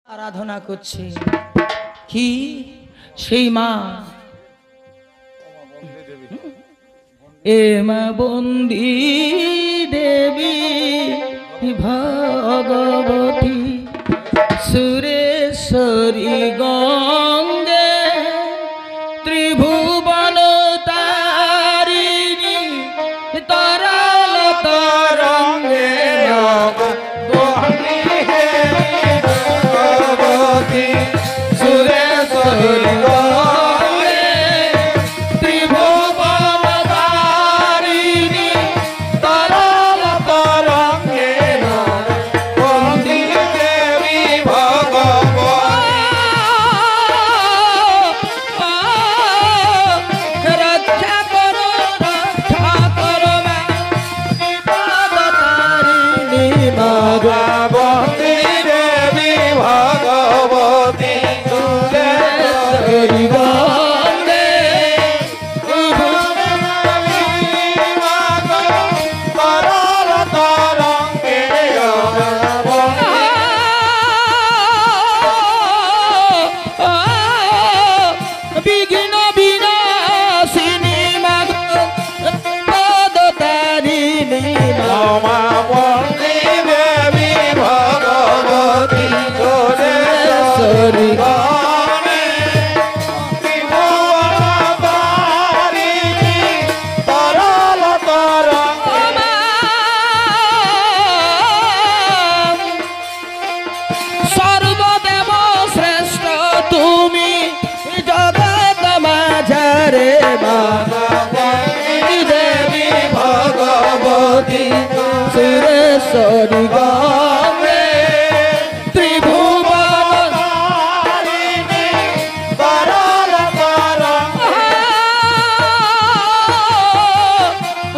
আরাধনা করছে কি সেই মা এ মা বন্দী দেবী ভগবতী সুরেশ্বরী গঙ্গে ত্রিভুবন তারিণী তরল তরঙ্গে ভগবতী সুরেশ্বরী গঙ্গে ত্রিভুবন তারিণী তরল তরঙ্গে বন্দী দেবী রক্ষা করো মা বিপদ তারিণী ভগবতী দেবী ভগবতী সুরেশ্বরী গঙ্গে তরল তরঙ্গে বিঘ্ন বিনাশিনী মাগ পদ তারিণী মা বন্দী দেবী ভগবতী সুরেশ্বরী গঙ্গে ত্রিভুবন তারিণী তরল তরঙ্গে সর্বদেব শ্রেষ্ঠ তুমি জগৎ মাঝারে ভগবতী দেবী ভগবতী সুরেশ্বরী গঙ্গে ত্রিভুবন তারিণী তরল তরঙ্গে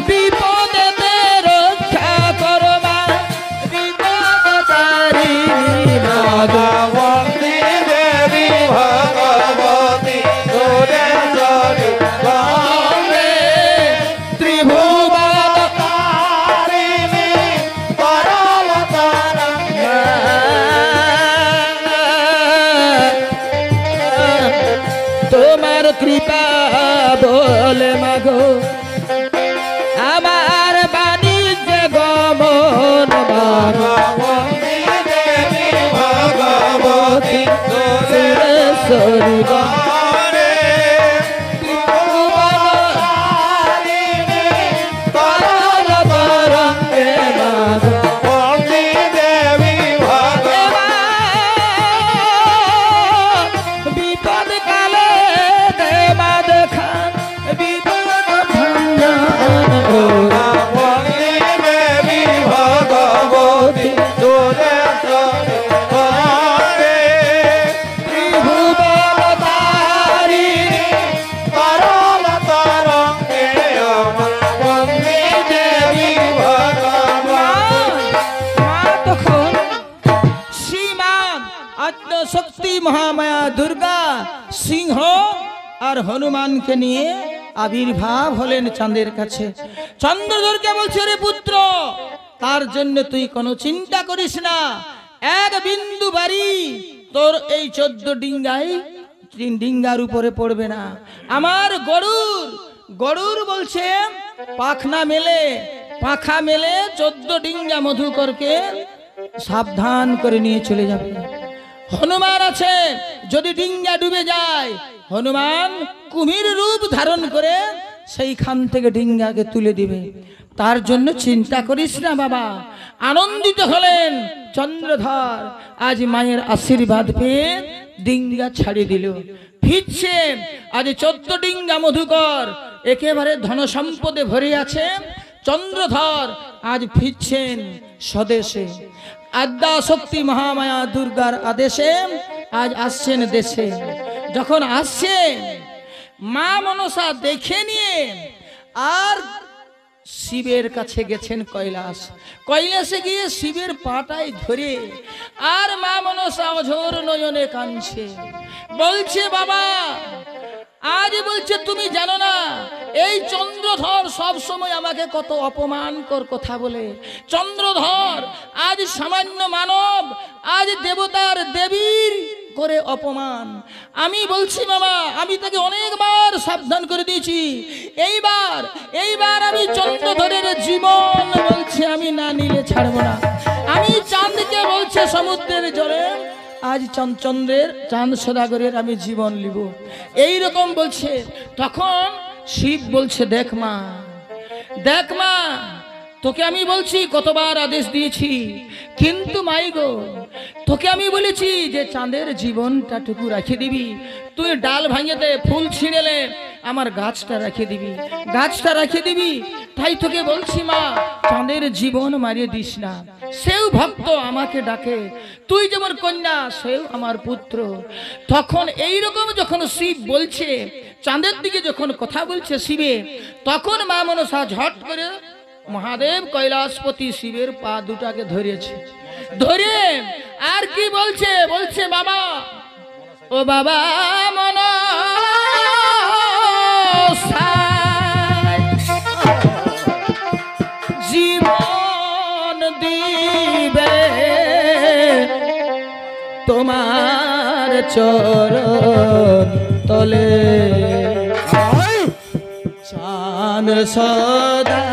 বিপদেতে রক্ষা করো মা বিপদ তারিণী ভগবতী দেবী ভগবতী সুরেশ্বরী গঙ্গে ত্রিভুবন তারিণী তরল তরঙ্গে তোমার কৃপা বলে মাগো আমার বাণিজ্য গমন ভগবতী দেবী ভগবতী সুরেশ্বরী গঙ্গে ত্রিভুবন তারিণী তরল তরঙ্গে ভগবতী দেবী বিপদ কালে দেবা দেখান বিপদ ভঞ্জন ভগবতী দেবী ভগবতী সুরেশ্বরী গঙ্গে ত্রিভুবন তারিণী তরল তরঙ্গে বন্দী দেবী ভগবতী মা তখন শ্রীমান আদ্যশক্তি মহামায়া দুর্গা সিংহ আর হনুমানকে নিয়ে আবির্ভাব হলেন চাঁদের কাছে। চন্দ্রধরকে বলছে রে পুত্র তার জন্য তুই কোনো চিন্তা করিস না, এক বিন্দু বাড়ি তোর এই 14 ডিঙ্গাই ডিঙ্গার উপরে পড়বে না। আমার গরুর বলছে পাখা মেলে 14 ডিঙ্গা মধুকরকে সাবধান করে নিয়ে চলে যাবে। হনুমান আছে, যদি ডিঙ্গা ডুবে যায় হনুমান কুমির রূপ ধারণ করে সেইখান থেকে ডিঙ্গাকে তুলে দিবে। তার জন্য চিন্তা করিস না বাবা। আনন্দিত হলেন চন্দ্রধর, আজ মায়ের আশীর্বাদ পেয়ে ডিঙ্গা ছাড়িয়ে দিল। ফিরছে আজ 14 ডিঙ্গা মধুকর একেবারে ধন সম্পদে ভরে আছে। চন্দ্রধর আজ ফিরছেন স্বদেশে। আদ্যা শক্তি মহামায়া দুর্গার আদেশে আজ আসছেন দেশে। যখন আসছেন মা মনসা দেখে নিয়ে আর শিবের কাছে গেছেন কৈলাসে গিয়ে শিবের পাটায় ধরে আর মা মনসা অঝোর নয়নে কাঁদছে, বলছে বাবা আজ বলছে তুমি জানো না এই চন্দ্রধর সব সময় আমাকে কত অপমানকর কথা বলে। চন্দ্রধর আজ সামান্য মানব, আজ দেবতার দেবী করে অপমান। আমি বলছি মামা, আমি তাকে অনেকবার সাবধান করে দিয়েছি, এইবার আমি চন্দ্রধরের জীবন বলছে আমি না নিলে ছাড়বো না। আমি চাঁদকে বলছে সমুদ্রের জলে আজ চন্দ্রের চাঁদ সদাগরের আমি জীবন নিব, এইরকম বলছে। তখন শিব বলছে দেখ মা, তোকে আমি বলছি কতবার আদেশ দিয়েছি, কিন্তু মাই গো তোকে আমি বলেছি যে চাঁদের জীবনটা টুকু রেখে দিবি। তুই ডাল ভাঙে দে, ফুল ছিঁড়েলে আমার গাছটা রেখে দিবি। তাই তোকে বলছি মা, চাঁদের জীবন মারিয়ে দিস না। সেও ভক্ত আমাকে ডাকে, তুই যেমন কন্যা সেও আমার পুত্র। তখন এইরকম যখন শিব বলছে, চাঁদের দিকে যখন কথা বলছে শিবে, তখন মা মনসা ঝট করে মহাদেব কৈলাসপতি শিবের পা দুটাকে ধরেছে, ধরে আর কি বলছে, বলছে বাবা, ও বাবা মনসা জীবন দিবে তোমার চরণ তলে, চাঁদ সদা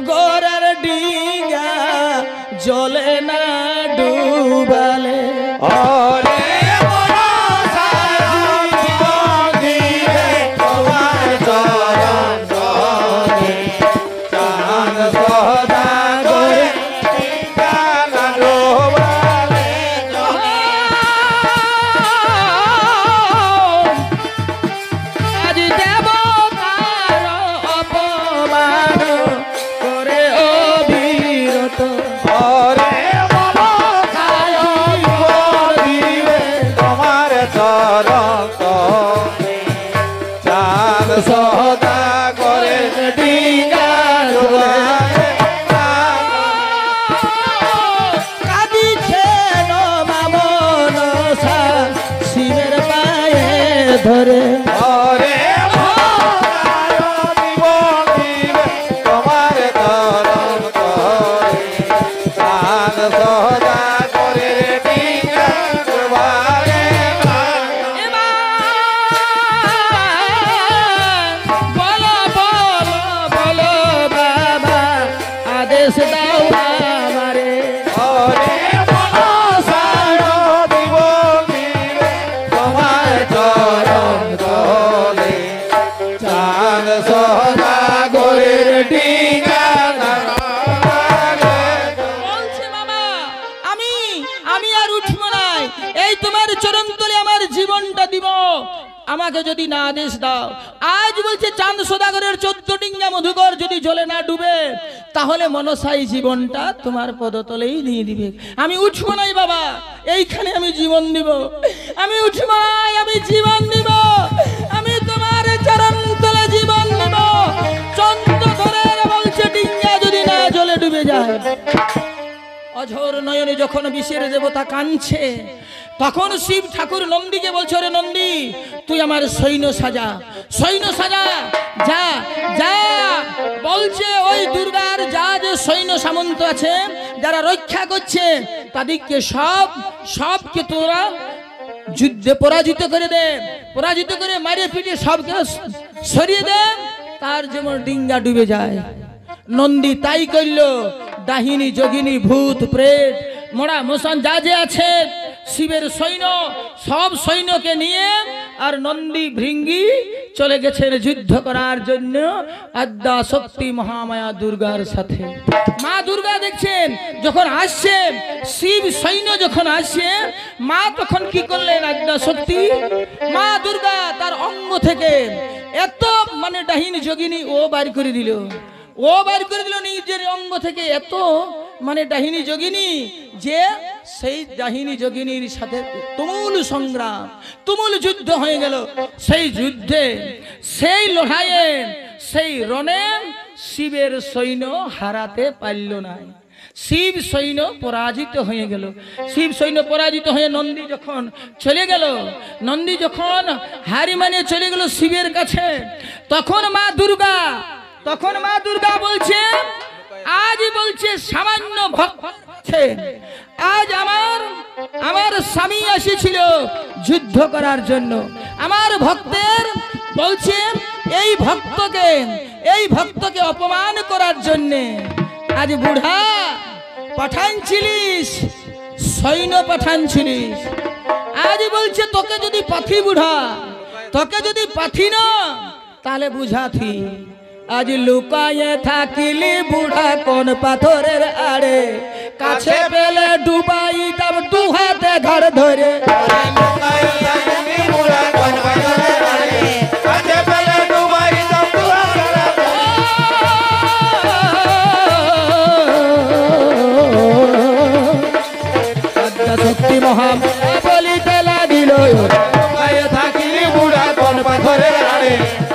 গোরার ডিঙ্গা জলে না ডুবালে, ওরে মনসা জীবন দিবে তোমার চরণ তলে, চাঁদ সদা গোরে ডিঙ্গা না ডুবালে। আজ দেবতার অপমান করে অবিরত, ওরে মনসা জীবন দিবে তোমার চরণ তলে, চাঁদ সদা করে ডিঙ্গা ডুবালে। কাঁদিছেন মা মনসা শিবের পায়ে ধরে, ওরে মনসা জীবন দিবে তোমার চরণ তলে, চাঁদ সদা করে ডিঙ্গা ডুবালে। বলো বলো বলো বাবা, আদেশ দাও আমারে, ওরে মনসা জীবন দিবে তোমার চরণ তলে, চাঁদ সদা করে ডিঙ্গা ডুবালে। বলছে বাবা আমি আর উঠবো না, এই তোমার চরণ তলে আমার জীবনটা দিব, আমাকে যদি না আদেশ দাও। আজ বলছে চাঁদ সদাগরের 14 ডিঙ্গা মধুকর যদি জলে না ডুবে, তাহলে মনসাই জীবনটা তোমার পদতলেই নিয়ে দিবে। আমি উঠবো নাই বাবা, এইখানে আমি জীবন দিব, আমি উঠবো নাই, আমি জীবন দিব, আমি তোমার চরণ তলে জীবন দিব। চন্দ্রধরের বলছে ডিঙ্গা যদি না জলে ডুবে যায়। অঝোর নয়নে যখন বিষের দেবতা কাঁদছে, তখন শিব ঠাকুর নন্দীকে বলছে, রে নন্দী তুই আমার সৈন্য সাজা, যা যা বলছে ওই দুর্গার যা যে সৈন্য সামন্ত আছে যারা রক্ষা করছে, তাদেরকে সবকে তোরা যুদ্ধে পরাজিত করে দে, পরাজিত করে মারিয়ে পিটিয়ে সবকে সরিয়ে দে, তার যেমন ডিঙ্গা ডুবে যায়। নন্দী তাই করল। ডাহিনী যোগিনী ভূত প্রেত মরা মশান যা যে আছে শিবের সৈন্য, সব সৈন্যকে নিয়ে আর নন্দী ভৃঙ্গি চলে গেছেন যুদ্ধ করার জন্য আদ্যা শক্তি মহামায়া দুর্গার সাথে। মা দুর্গা দেখছেন যখন আসছে, শিব সৈন্য যখন আসছে, মা তখন কি করলেন, আদ্যা শক্তি মা দুর্গা তার অঙ্গ থেকে এত মানে ডাহিনী যোগিনী ও বাইর করে দিল, নিজের অঙ্গ থেকে এত মানে ডাহিনী যোগিনী, যে সেই ডাহিনী যোগিনীর সাথে তুমুল সংগ্রাম, তুমুল যুদ্ধ হয়ে গেল। সেই যুদ্ধে, সেই লড়াইয়ে, সেই রণে শিবের সৈন্য হারাতে পারল না। শিব সৈন্য পরাজিত হয়ে গেল। শিব সৈন্য পরাজিত হয়ে নন্দী যখন চলে গেল, নন্দী যখন হারি মানে চলে গেল শিবের কাছে, তখন মা দুর্গা বলছে, আজ বলছে সামান্য ভক্ত আজ আমার স্বামী এসেছিল যুদ্ধ করার জন্য, আমার ভক্তের বলছে এই ভক্তকে অপমান করার জন্য আজ বুড়া পাঠানছিলিস, সৈন্য পাঠানছিলিস, আজ বলছে তোকে যদি পাঠি বুড়া, তোকে যদি পাঠি না তাহলে বুঝাথি। আজ লুকায়ে থাকিলি বুড়া কোন পাথরের আড়ে, কাছে পেলে ডুবাইতাম দু হাতে ঘর ধরে। শক্তি মহা বলিতে লাগিল থাকিলি বুড়া কোন পাথরের আড়ে,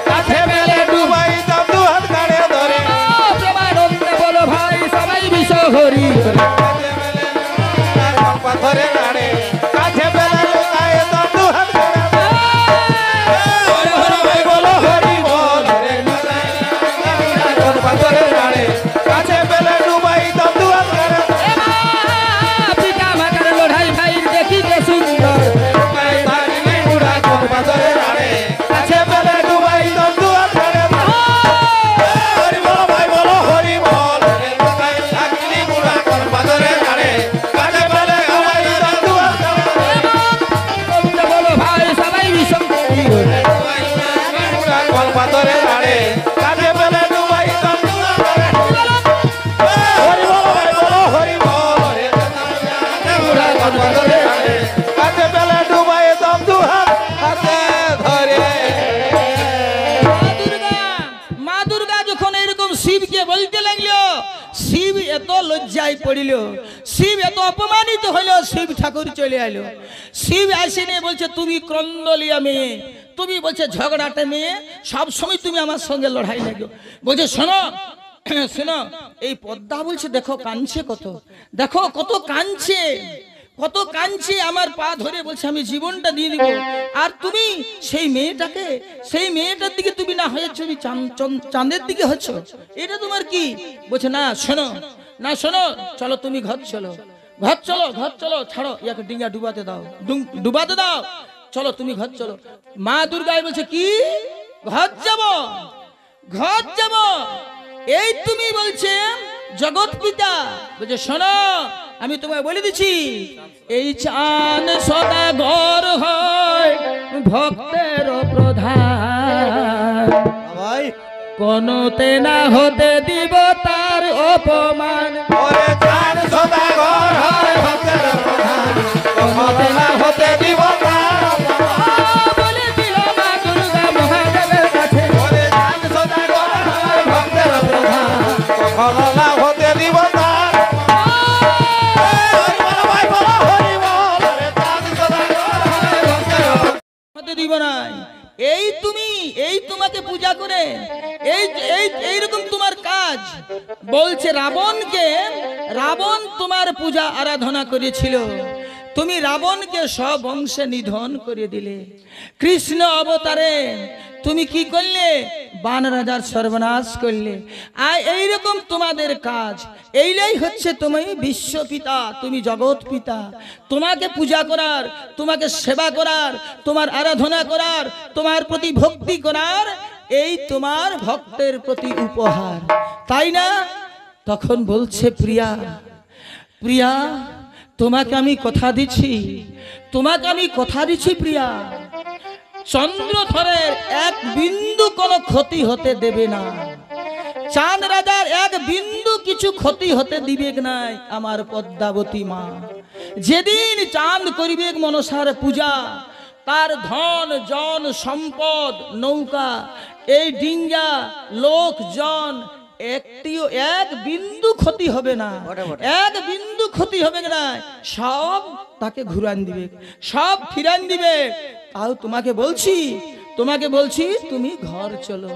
কাছে পেলে ডুবাইতাম দু হাত কাড়ে ধরে। প্রেমানন্দে বলো ভাই সবাই বিষ হরি, পাথরে নাড়ে কাছে পেলে লুকাইতাম দু হাত কাড়ে ধরে। বলো হরি বল রে কোন পাথরে নাড়ে, কাছে পেলে ডুবাইতাম দু হাত কাড়ে ধরে। পিতা মাতার লড়াই ভাই দেখিতে সুন্দর, থাকিলি বুড়া কোন পাথরে নাড়ে, কাছে পেলে ডুবাইতাম দু হাত কাড়ে ধরে। হরি বল ভাই বলো হরি বল রে থাকিলি বুড়া কোন পাথরে নাড়ে, কাছে পেলে ডুবাইতাম দু হাত কাড়ে ধরে। বলো ভাই সবাই বিষ হরি। বুড়া কোন পাথরে নাড়ে, কাছে পেলে ডুবাইতাম দু হাত কাড়ে ধরে। হরি বল ভাই বলো হরি বল রে বুড়া কোন পাথরে নাড়ে, কাছে পেলে ডুবাইতাম দু হাত হাতে ধরে। মা দুর্গা যখন এরকম শিবকে বলতে লাগলো, শিব এত লজ্জায় পড়িল, শিব এত অপমানিত হলো, শিব ঠাকুর চলে এলো। শিব আসেনি বলছে তুমি ক্রন্দলিয়া মেয়ে, তুমি বলছে ঝগড়াটে মেয়ে, সব সময় তুমি আমার সঙ্গে লড়াই লাগো। বলছে শোনো শোনো, এই পদ্মা বলছে দেখো কাঁদছে কত, দেখো কত কাঁদছে, কত কাঁদছে, আমার পা ধরে বলছে আমি জীবনটা দিয়ে দিব। আর তুমি সেই মেয়েটার দিকে তুমি না হয়েছ, তুমি চাঁদের দিকে হচ্ছ, এটা তোমার কি? বলছে না শোনো, না শোনো, চলো তুমি ঘর চলো, ঘর চলো, ঘর চলো, ছাড়ো ইয়াকে ডিঙ্গা ডুবাতে দাও, ডুবাতে দাও, চলো তুমি ঘর চলো। মা দুর্গা বলছে কি ঘর যাব, ঘর যাব? এই তুমি বলছে জগৎ পিতা। বলছে শোনো আমি তোমায় বলে দিচ্ছি, এই চাঁদ সদা ঘর হয় ভক্তের প্রধান, ভাই কোনতে না হতে দিব তার অপমান। ওরে চাঁদ সদা ঘর হয় ভক্তের প্রধান, কোনতে না হতে দিব তার অপমান। বলে দিল মা দুর্গা মহাদেবের কাছে, ওরে চাঁদ সদা ঘর হয় ভক্তের প্রধান, কখনো না হতে দিব তার অপমান। হরি বল ভাই বলো হরি বল রে চাঁদ সদা ঘর হয় ভক্তের প্রধান। হতে দিব নাই। এই তোমাকে পূজা করে এইরকম তোমার কাজ। বলছে রাবণ তোমার পূজা আরাধনা করেছিল, তুমি রাবণকে সব অংশে নিধন করে দিলে। কৃষ্ণ অবতারে তুমি কি করলে? বান রাজার সর্বনাশ করলে। আর এইরকম তোমাদের কাজ, এইটাই হচ্ছে তুমি বিশ্বপিতা, তুমি জগৎ পিতা। তোমাকে পূজা করার, তোমাকে সেবা করার, তোমার আরাধনা করার, তোমার প্রতি ভক্তি করার, এই তোমার ভক্তের প্রতি উপহার, তাই না? তখন বলছে প্রিয়া, প্রিয়া তোমাকে আমি কথা দিচ্ছি, তোমাকে আমি কথা দিচ্ছি প্রিয়া, চন্দ্রধরের এক বিন্দু কোনো ক্ষতি হতে দেবে না, চাঁদ রাজার এক বিন্দু কিছু ক্ষতি হতে দিবে নাই আমার পদ্মাবতী মা। যেদিন চাঁদ করিবে মনসার পূজা, তার ধন জন সম্পদ নৌকা এই ডিঙ্গা লোকজন একটিও এক বিন্দু ক্ষতি হবে না, এক বিন্দু ক্ষতি হবে না, সব তাকে ঘুরান দিবে, সব ফিরান দিবে। তাও তোমাকে বলছি তুমি ঘর চলো।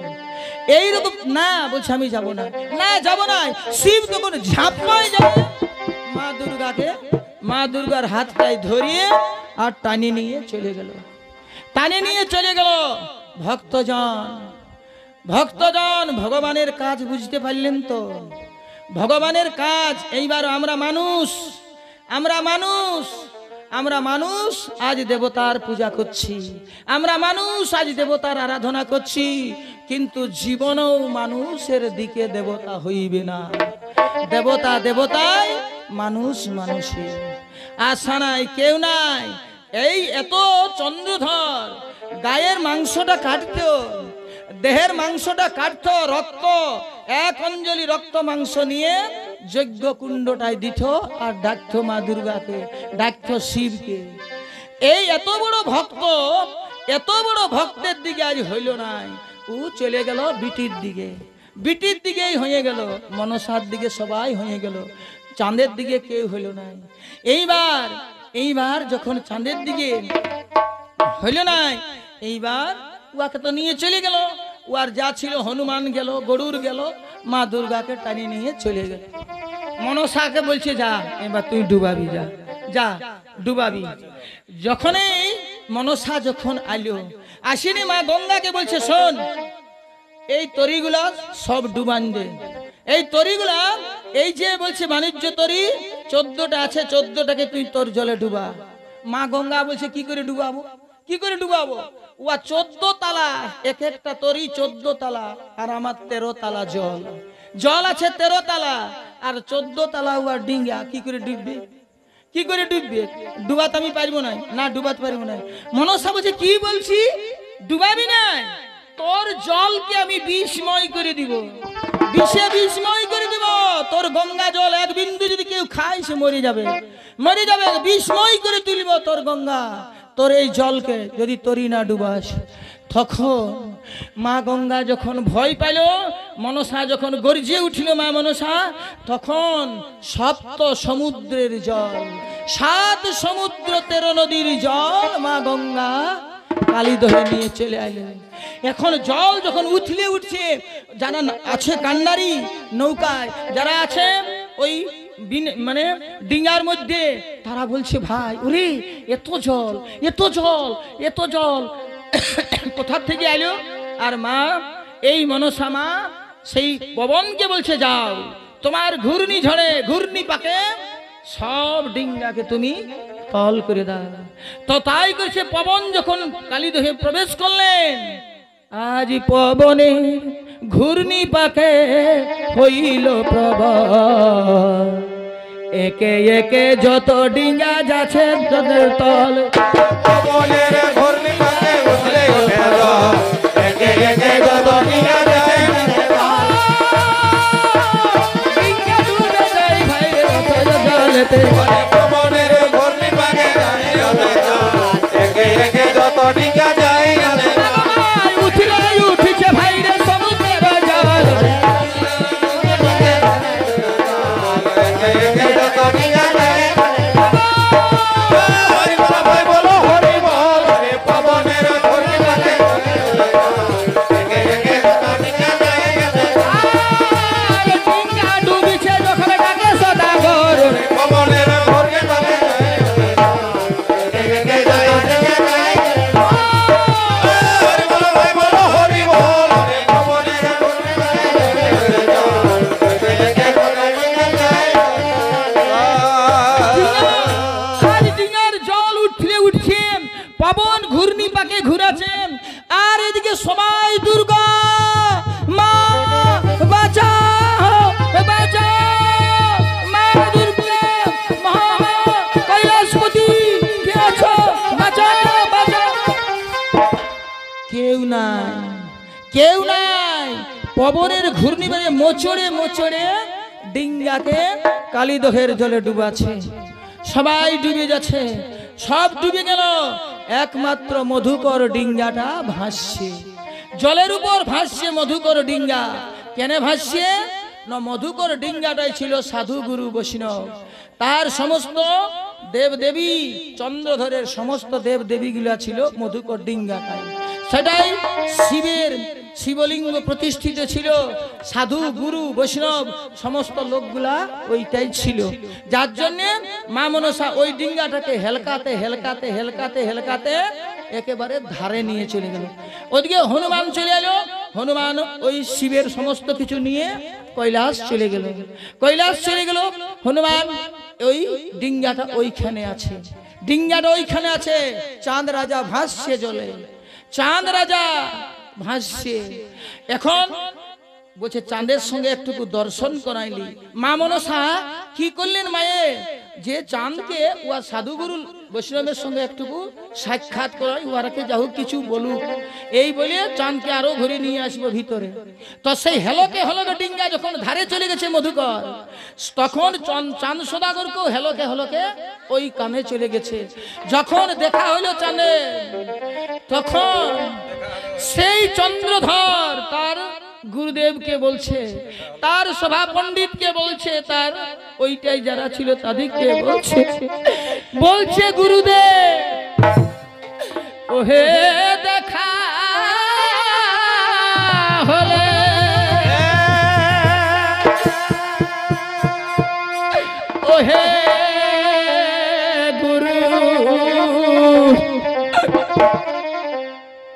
এইরকম না বলছে আমি যাব না, না যাব না। শিব তখন ঝাঁপায় যাবে মা দুর্গাকে, মা দুর্গার হাতটায় ধরিয়ে আর টানে নিয়ে চলে গেল, টানে নিয়ে চলে গেল। ভক্তজন ভগবানের কাজ বুঝতে পারলেন তো? ভগবানের কাজ। এইবার আমরা মানুষ আজ দেবতার পূজা করছি, আমরা মানুষ আজ দেবতার আরাধনা করছি, কিন্তু জীবনেও মানুষের দিকে দেবতা হইবে না। দেবতা দেবতায়, মানুষ মানুষে। আশা নাই, কেউ নাই। এই এত চন্দ্রধর গায়ের মাংসটা কাটতো, দেহের মাংসটা কাটতো, রক্ত এক অঞ্জলি রক্ত মাংস নিয়ে যজ্ঞ কুণ্ডটায় দিত আর ডাকতো মা দুর্গাকে, ডাকতো শিবকে। এই এত বড় ভক্ত, এত বড় ভক্তের দিকে আজ হইল নাই। ও চলে গেল বিটির দিকেই হয়ে গেল, মনসার দিকে সবাই হয়ে গেল, চাঁদের দিকে কেউ হইল নাই। এইবার যখন চাঁদের দিকে হইল নাই, এইবার উহাকে তো নিয়ে চলে গেল। উহার যা ছিল, হনুমান গেল, গরুর গেল, মা দুর্গাকে টানি নিয়ে চলে গেল। মনসাকে বলছে যা, এবার তুই ডুবাবি, যা যা ডুবাবি। যখনই মনসা যখন আইলো, আসেনি মা গঙ্গাকে বলছে শোন, এই তরিগুলা সব ডুবান দে। এই তরিগুলা, এই যে বলছে বাণিজ্য তরি 14টা আছে, 14টাকে তুই তোর জলে ডুবা। মা গঙ্গা বলছে কি করে ডুবাবো, কি করে ডুবাবো? উয়া 14 তালা, এক একটা তরি 14 তালা, আর আমার 13 তালা জল। জল আছে 13 তালা, আর 14 তালা উয়া ডিঙ্গা, কি করে ডুববে, কি করে ডুববে? ডুবাতে আমি পারবো না, না ডুবাতে পারবো না। মনসা বলছে কি বলছি, ডুবাবি না? তোর জলকে আমি বিষময় করে দিব, বিষে বিষময় করে দিব। তোর গঙ্গা জল এক বিন্দু যদি কেউ খায় সে মরে যাবে, মরে যাবে। বিষময় করে তুলব তোর গঙ্গা, তোর এই জলকে যদি তরি না ডুবাস। তখন মা গঙ্গা যখন ভয় পাইল, মনসা যখন গর্জে উঠিল মা মনসা, তখন 7 সমুদ্রের জল, 7 সমুদ্র 13 নদীর জল মা গঙ্গা কালীদহে নিয়ে চলে আইলেন। এখন জল যখন উঠছে, যারা আছে কান্নারি নৌকায়, যারা আছে ওই মানে ডিঙ্গার মধ্যে, তারা বলছে ভাই ওরে এত জল, এত জল, এত জল কোথা থেকে আইলো? আর মা, এই মনসা মা সেই পবনকে বলছে যাও, তোমার ঘূর্ণি ঝড়ে, ঘূর্ণি পাকে সব ডিঙ্গাকে তুমি তল করে দাও। তো তাই করছে, পবন যখন কালীদহে প্রবেশ করলেন, আজ পবনে ঘূর্ণি পাকে হইল প্রবল, একে একে যত ডিঙ্গা যাচ্ছে তাদের তল। পবনের ঘূর্ণি পাকে উঠলে ওঠে জল, একে একে যত ডিঙ্গা যাচ্ছে তাদের তল। ডিঙ্গা ডুবে যায় ভাই জলেতে, পবনের ঘূর্ণি পাকে যায় ওঠে জল, একে একে যত ডিঙ্গা যায় তাদের তল। উঠিছে ভাই রে সমুদ্রের জল, একে একে যত ডিঙ্গা যায় তাদের তল। হরি বল ভাই বলো হরি বল, হরি পবনের ঘূর্ণি পাকে উঠলে ওঠে জল, একে একে যত ডিঙ্গা যায় তাদের তল। ডিঙ্গা ডুবিছে যখন ডাকে সদাগর, পবনের ঘূর্ণি পাকে যায় ওঠে জল, একে একে যত ডিঙ্গা যায় তাদের তল। হরি বল ভাই বলো হরি বল, হরি পবনের ঘূর্ণি পাকে উঠলে ওঠে জল, একে একে যত ডিঙ্গা যায় তাদের তল। আর ডিঙ্গার জল উঠছে, পবন ঘূর্ণি পাকে ঘুরাছেন, আর এদিকে সবাই দুর্গা মা বাঁচাও, বাঁচাও, মা দুর্গা, মা কৈলাসপতি কে আছো, বাঁচাও, বাঁচাও। কেউ নাই, কেউ নাই। পবনের ঘূর্ণি বাজে মোচড়ে মোচড়ে ডিঙ্গাকে কালীদহের জলে ডুবাছে, সবাই ডুবে যাচ্ছে, সব ডুবে গেল, একমাত্র মধুকর ডিঙ্গাটা ভাসছে, জলের উপর ভাসছে মধুকর ডিঙ্গা। কেন ভাসছে না? মধুকর ডিঙ্গাটাই ছিল সাধু গুরু বৈষ্ণব, তার সমস্ত দেবদেবী, চন্দ্রধরের সমস্ত দেবদেবীগুলা ছিল মধুকর ডিঙ্গাটাই। সেটাই শিবের শিবলিঙ্গ প্রতিষ্ঠিত ছিল, সাধু গুরু বৈষ্ণব সমস্ত লোকগুলা ওইটাই ছিল, যার জন্য মা মনসা ওই ডিঙ্গাটাকে হেলকাতে হেলকাতে হেলকাতে হেলকাতে একেবারে ধারে নিয়ে চলে গেল। ওদিকে হনুমান চলে এলো, হনুমান ওই শিবের সমস্ত কিছু নিয়ে কৈলাস চলে গেল। কৈলাস চলে গেল, হনুমান ওই ডিঙ্গাটা ওইখানে আছে, ডিঙ্গাটা ওইখানে আছে। চাঁদ রাজা ভাসছে জলে, চাঁদ রাজা ভাসছে। এখন বলছে চাঁদের সঙ্গে একটুকু দর্শন করাইলি। মা মনসা কি করলেন মায়ে, যে চাঁদকে উয়া সাধুগুরু বৈষ্ণবের সঙ্গে একটুকু সাক্ষাৎ করাই, উহারাকে যা হোক কিছু বলুক, এই বলে চাঁদকে আরো ঘুরে নিয়ে আসবো ভিতরে। তো সেই হেলোকে হেলোকে ডিঙ্গা যখন ধারে চলে গেছে মধুকর, তখন চাঁদ সদাগরকেও হেলোকে হেলোকে ওই কানে চলে গেছে। যখন দেখা হইলো চাঁদে, তখন সেই চন্দ্রধর তার গুরুদেবকে বলছে, তার সভা পণ্ডিতকে বলছে, তার ওইটাই যারা ছিল তাদেরকে বলছে, বলছে গুরুদেব ওহে দেখা হলে ওহে গুরু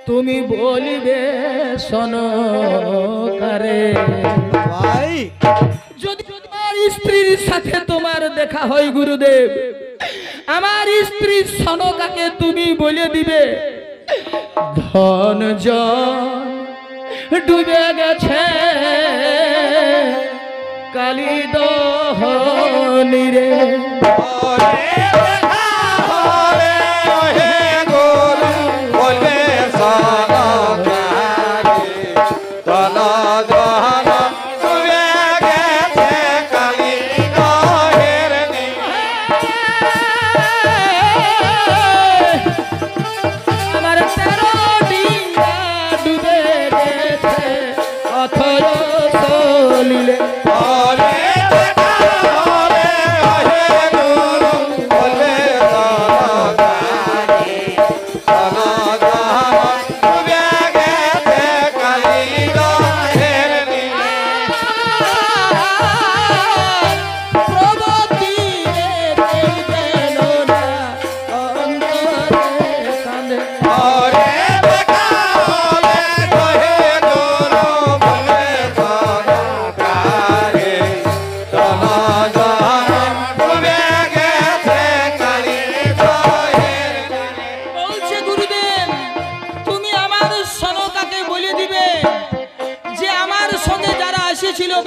তুমি বলিবে শোনো কারে ভাই, যদি তোমার স্ত্রীর সাথে তোমার দেখা হয় গুরুদেব, আমার স্ত্রী সনকাকে তুমি বলে দিবে ধন জন ডুবে গেছে কালী দহনীরে।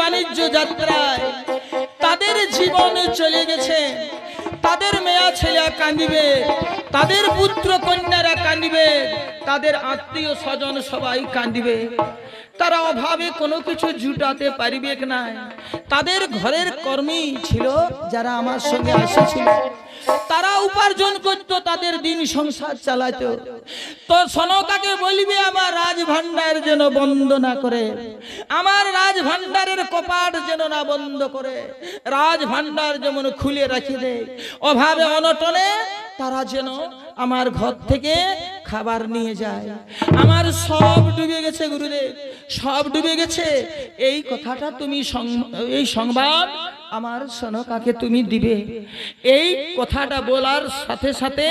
বাণিজ্য যাত্রায় তাদের জীবন চলে গেছে, তাদের মেয়া ছেলে কাঁদিবে, তাদের পুত্র কন্যারা কাঁদিবে, তাদের আত্মীয় স্বজন সবাই কাঁদিবে। তারা অভাবে কোনো কিছু জুটাতে পারিবে না। তাদের ঘরের কর্মী ছিল যারা আমার সঙ্গে এসেছিল, তারা উপার্জন করত, তাদের দিন সংসার চালাতো। তো সনকাকে বলবে আমার রাজভান্ডার যেন বন্ধ না করে, আমার রাজভান্ডারের কপাট যেন না বন্ধ করে, রাজভান্ডার যেমন খুলে রাখি দেয়। অভাবে অনটনে তারা যেন আমার ঘর থেকে খাবার নিয়ে যায়। আমার সব ডুবে গেছে গুরুদেব, সব ডুবে গেছে। এই কথাটা তুমি এই সংবাদ আমার সনকাকে তুমি দিবে। এই কথাটা বলার সাথে সাথে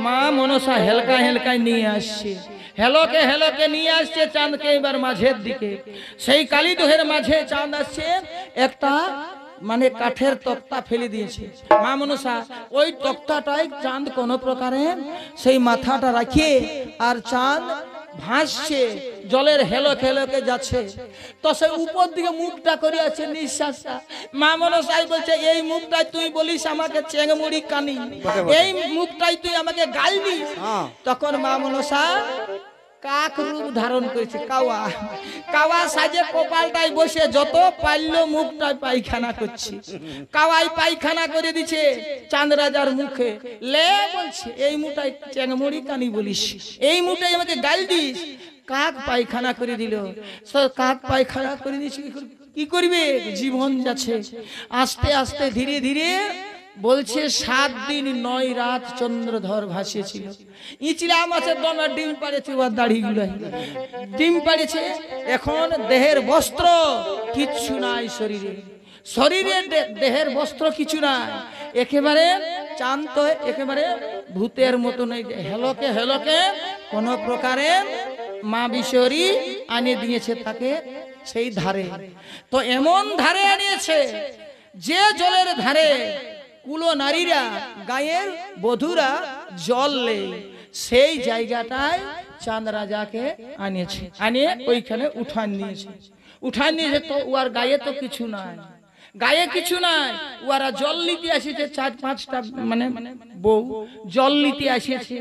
মা মনসা হেলকা হেলকায় নিয়ে আসছে, হেলোকে হেলোকে নিয়ে আসছে চাঁদকে এবার মাঝের দিকে। সেই কালীদহের মাঝে চাঁদ আসছে, একটা মানে কাঠের তক্তা ফেলে দিয়েছে মা মনসা। ওই তক্তাটাই চাঁদ কোন প্রকারে সেই মাথাটা রাখিয়ে আর চাঁদ ভাসছে, জলের হেলক হেলকে যাচ্ছে। তো সেই উপর দিকে মুখটা করে আছে নিঃশ্বাসটা। মা মনসাই বলছে এই মুখটাই তুই বলিস আমাকে চেংমুড়ি কানি, এই মুখটাই তুই আমাকে গাল দিস। তখন মা মনসা কাক রূপ ধারণ করেছে, কাওয়া কাওয়া সাজে কপালটাই বসে যত পারলো মুখটাই পায়খানা করছে। কাওয়াই পায়খানা করে দিছে চাঁদ রাজার মুখে। লে বলছে এই মুটাই চেংমুড়ি কানি বলিস, এই মুটাই আমাকে গাল দিস। কাক পায়খানা করে দিল। কাক পায়খানা করে দিয়েছে, কি করবে, জীবন যাচ্ছে। আস্তে আস্তে ধীরে ধীরে বলছে 7 দিন 9 রাত চন্দ্রধর ভাসিয়েছিল। ইচলা মাছের দমে ডিম পাড়েছে, ওর দাড়িগুলো ডিম পাড়েছে। এখন দেহের বস্ত্র কিচ্ছু নাই, শরীরে শরীরে দেহের বস্ত্র কিছু নাই, একেবারে চাঁদ তো একেবারে ভূতের মতো নেই। হেলকে হেলকে কোন প্রকারে মা বিশ্বরী আনে দিয়েছে তাকে সেই ধারে। তো এমন ধারে আনিয়েছে যে জলের ধারে কুলো নারীরা গায়ের বধূরা জল নেই, সেই জায়গাটায় চাঁদ রাজাকে আনিয়েছে, আনিয়ে ওইখানে উঠান নিয়েছে। উঠান নিয়েছে তো ওর গায়ে তো কিছু নাই, গায়ে কিছু নাই, ওরা জল নিতে আসিছে, 4-5টা মানে বউ জল নিতে আসিছে,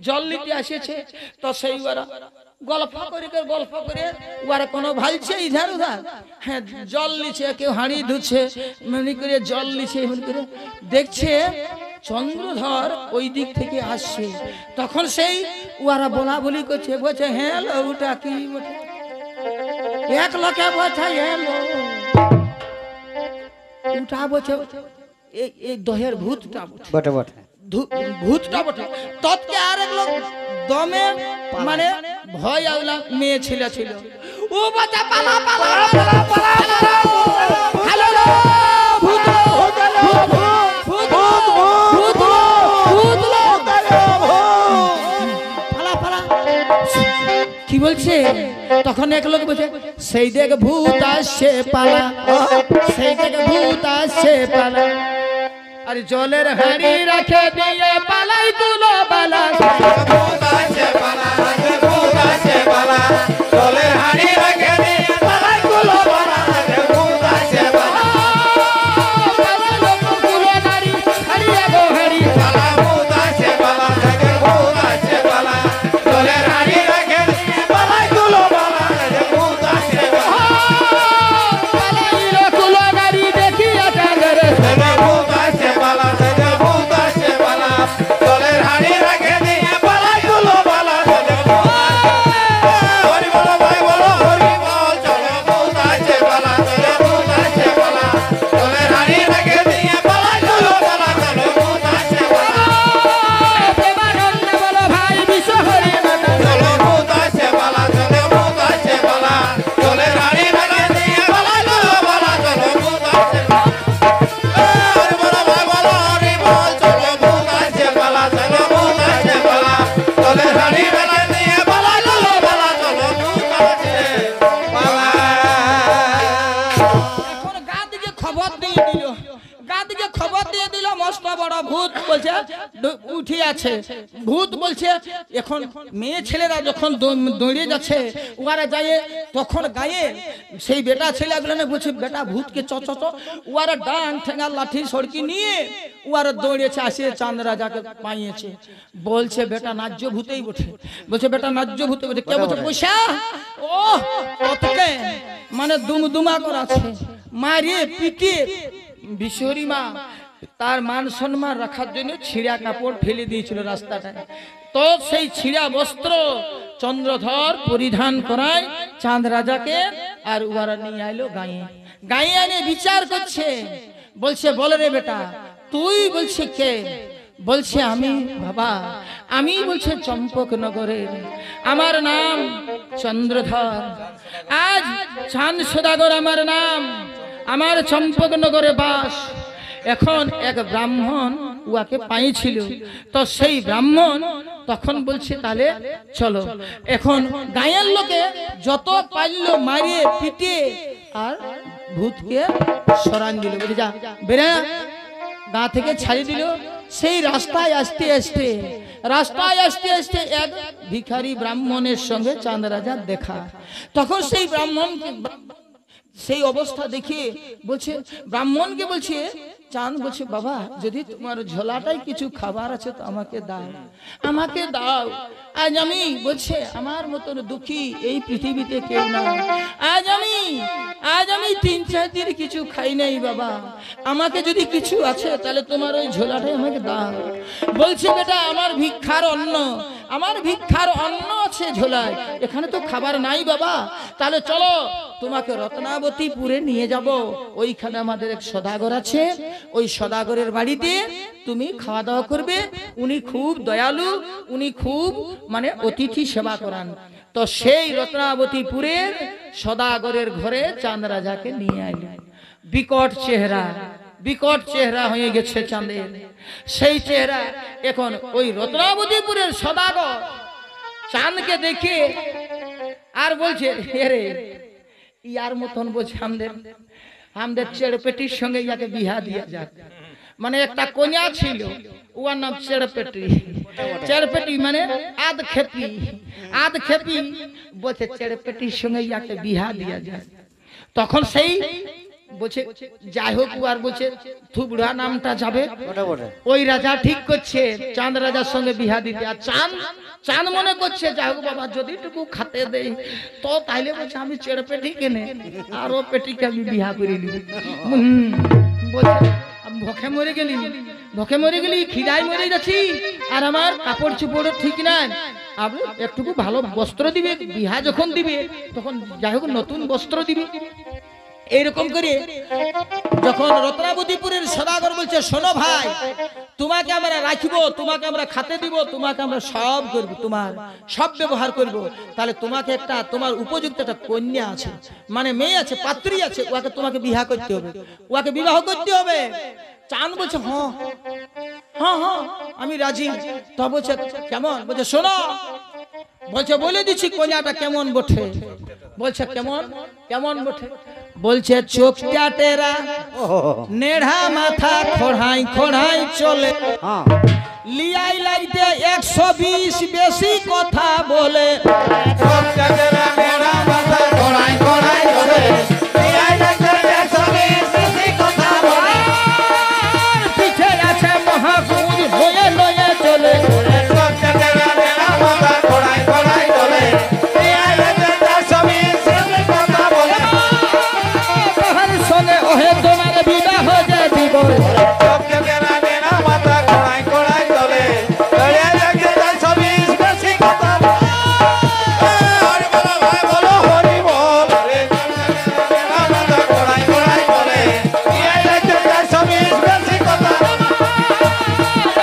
জল নিতে আসিছে। তো সেই ওরা গল্প করে ওরা কোনো ভালছে ইধার উধার, হ্যাঁ জল নিচ্ছে, কেউ হাঁড়ি ধুচ্ছে, মনে করে জল নিচ্ছে, মনে করে দেখছে চন্দ্রধর ওই দিক থেকে আসছে। তখন সেই ওরা বলা বলি করছে, বলছে হ্যাঁ ওটা কি বটে, এক লোকে বলছে হ্যালো উঠা বলছে এই দহের ভূতটা বটে বটে ভূতটা বটে। তৎকে আরেক লোক দমে মানে ভয় আউলা মেয়ে ছিল ও বাচ্চা পালা পালা পালা পালা হ্যালো ভূত ভূত ভূত ভূত ভূত পালা পালা কি বলছে? তখন এক লোক বলছে সেই দেখ ভূত আসছে পালা, সেই দেখ ভূত আসছে পালা, আরে জলের হাড়ি রাখে দিয়ে পালাই তুলো বালা, ভূত আসছে পালা, ভূত আসছে পালা, জলের হাড়ি রাখে দিয়ে পালাই তুলো বালা, ভূত আসছে পালা, কুলো নারী হারিয়ে গো হারি পালা ভূত আসছে পালা, ভূত আসছে পালা, জলের হাড়ি রাখে দিয়ে পালাই তুলো বালা, ভূত আসছে পালা, কুলো নারী দেখিয়া চাঁদের ভূত আসছে পালা, ভূত আসছে পালা, জলের হাড়ি রাখে দিয়ে পালাই তুলো বালা, হরি বল ভাই বল হরি বল, চলো ভূত আসছে পালা, ভূত আসছে পালা, জলের হাড়ি রাখে দিয়ে পালাই তুলো বালা, চলো ভূত আসছে পালা, প্রেমানন্দ বলো ভাই বিশ্ব হরি মাতা, চলো ভূত আসছে পালা, চলো ভূত আসছে পালা, জলের হাড়ি রাখে দিয়ে পালাই তুলো বালা, চলো ভূত আসছে পালা, হরি বল ভাই বল হরি বল, চলো ভূত আসছে পালা, চলো ভূত আসছে পালা, জলের হাড়ি রাখে দিয়ে পালাই তুলো বালা, চলো ভূত আসছে পালা। এখন গা দিকে খবর দিয়ে দিল, গা দিকে খবর দিয়ে দিল মস্ত বড় ভূত বলছে উঠে আছে। ভূত বলছে এখন মেয়ে ছেলেরা যখন দৌড়ে যাচ্ছে ওরা যায়, তখন গায়ে সেই বেটা ছেলেগুলো বলছে বেটা ভূতকে চ চ চ, ওরা ডাং ঠেঙ্গা লাঠি সড়কি নিয়ে ওরা দৌড়েছে, আসে চাঁদ রাজাকে পাইয়েছে। বলছে বেটা নাজ্য ভূতেই বটে, বলছে বেটা নাজ্য ভূতে বটে। কে বলছে পয়সা ও কতকে মানে দুমদুমা করাছে, মারিয়ে পিটিয়ে বিশ্বরী মা তার মান সম্মান রাখার জন্য ছিঁড়া কাপড় ফেলে দিয়েছিল রাস্তাটায়। তো সেই ছিঁড়া বস্ত্র চন্দ্রধর পরিধান করায় চাঁদ রাজাকে, আর উহারা নিয়ে আইলো গায়ে। গায়ে আনে বিচার করছে, বলছে বল রে বেটা তুই, বলছে কে? বলছে আমি বাবা, আমি বলছে চম্পকনগরের, আমার নাম চন্দ্রধর, আজ চাঁদ সদাগর আমার নাম, আমার চম্পকনগরে বাস। এখন এক ব্রাহ্মণ উহাকে পাইছিল, তো সেই ব্রাহ্মণ তখন বলছে তাহলে চলো। এখন গায়ের লোকে যত পারল মারিয়ে পিটিয়ে আর ভূতকে সরান দিল, বলে যা বেরা গা থেকে ছাড়ি দিল। সেই রাস্তায় আসতে আসতে এক ভিখারি ব্রাহ্মণের সঙ্গে চাঁদ রাজার দেখা। তখন সেই ব্রাহ্মণ সেই অবস্থা দেখে বলছে, ব্রাহ্মণকে বলছে চাঁদ বলছে বাবা যদি তোমার ঝোলাটাই কিছু খাবার আছে তো আমাকে দাও, আমাকে দাও। আজ আমি বলছে আমার মতন দুঃখী এই পৃথিবীতে কেউ না, আজ আমি 3-4 দিন কিছু খাই নাই বাবা, আমাকে যদি কিছু আছে তাহলে তোমার ওই ঝোলাটাই আমাকে দাও। বলছে বেটা আমার ভিক্ষার অন্ন আছে ঝোলায়, এখানে তো খাবার নাই বাবা, তাহলে চলো তোমাকে রত্নাবতীপুরে নিয়ে যাব, ওইখানে আমাদের এক সদাগর আছে, ওই সদাগরের বাড়িতে তুমি খাওয়া দাওয়া করবে, উনি খুব দয়ালু, উনি খুব মানে অতিথি সেবা করান। তো সেই রত্নাবতীপুরের সদাগরের ঘরে চাঁদ রাজাকে নিয়ে আইলেন। বিকট চেহারা হয়ে গেছে চাঁদের, সেই চেহারা। এখন ওই রত্নাবতীপুরের সদাগর চাঁদকে দেখে আর বলছে রে ইয়ার মতন বলছে আমাদের চেড়পেটির সঙ্গে ইয়াকে বিহা দিয়া যাক। মানে একটা কন্যা ছিল, ওর নাম চেড়পেটি। চেড়পেটি মানে আধ খেপি বলছে চেড়পেটির সঙ্গে ইয়াকে বিহা দিয়া যায়। তখন সেই বলছে যাই হোক, আর বলছে থুবড়া নামটা যাবে। ওই রাজা ঠিক করছে চাঁদ রাজার সঙ্গে বিহা দিতে। আর চাঁদ মনে করছে যাই হোক বাবা যদি টুকু খাতে দেই তো তাইলে বলছে আমি চেড়পেটি কেনে আর ও পেটিকে আমি বিহা করে নিব। বলছে ভকে মরে গেলি খিদায় মরে যাচ্ছি, আর আমার কাপড় চোপড় ঠিক নাই, আপনি একটুকু ভালো বস্ত্র দিবে, বিহা যখন দিবে তখন যাই হোক নতুন বস্ত্র দিবে। এইরকম করে যখন রত্নাবতীপুরের সদাগর বলছে শোনো ভাই, তোমাকে আমরা রাখবো, তোমাকে আমরা খাতে দিব, তোমাকে আমরা সব করবো, তোমার সব ব্যবহার করব, তাহলে তোমাকে একটা তোমার উপযুক্ত একটা কন্যা আছে, মানে মেয়ে আছে, পাত্রী আছে, ওকে তোমাকে বিবাহ করতে হবে, ওকে বিবাহ করতে হবে। চাঁদ বলছে হ্যাঁ হ্যাঁ হ্যাঁ আমি রাজি। তো বলছে কেমন? বলছে শোনো, বলছে বলে দিচ্ছি কন্যাটা কেমন বটে। বলছে কেমন কেমন বটে? বলছে চোখটা টেরা, নেড়া মাথা, খোড়াই চলে, লিয়াই লাইতে 120 বেশি কথা বলে। চোখটা টেরা, নেড়া মাথা, খোড়াই চলে, লিয়াই লাইতে 120 বেশি কথা বলে। পিছে আছে মহাপুর হয়ে লয়ে চলে। চোখটা টেরা, নেড়া মাথা, খোড়াই চলে, লিয়াই লাইতে 120 বেশি কথা বলে। শোনে ওহে তোমার বিবাহ যে দিব। চোখটা টেরা, নেড়া মাথা, খোড়াই চলে, লিয়াই লাইতে 120 বেশি কথা বলে। হরি বলো ভাই বলো হরি বল রে। নেড়া মাথা, খোড়াই চলে, লিয়াই লাইতে 120 বেশি কথা বলে।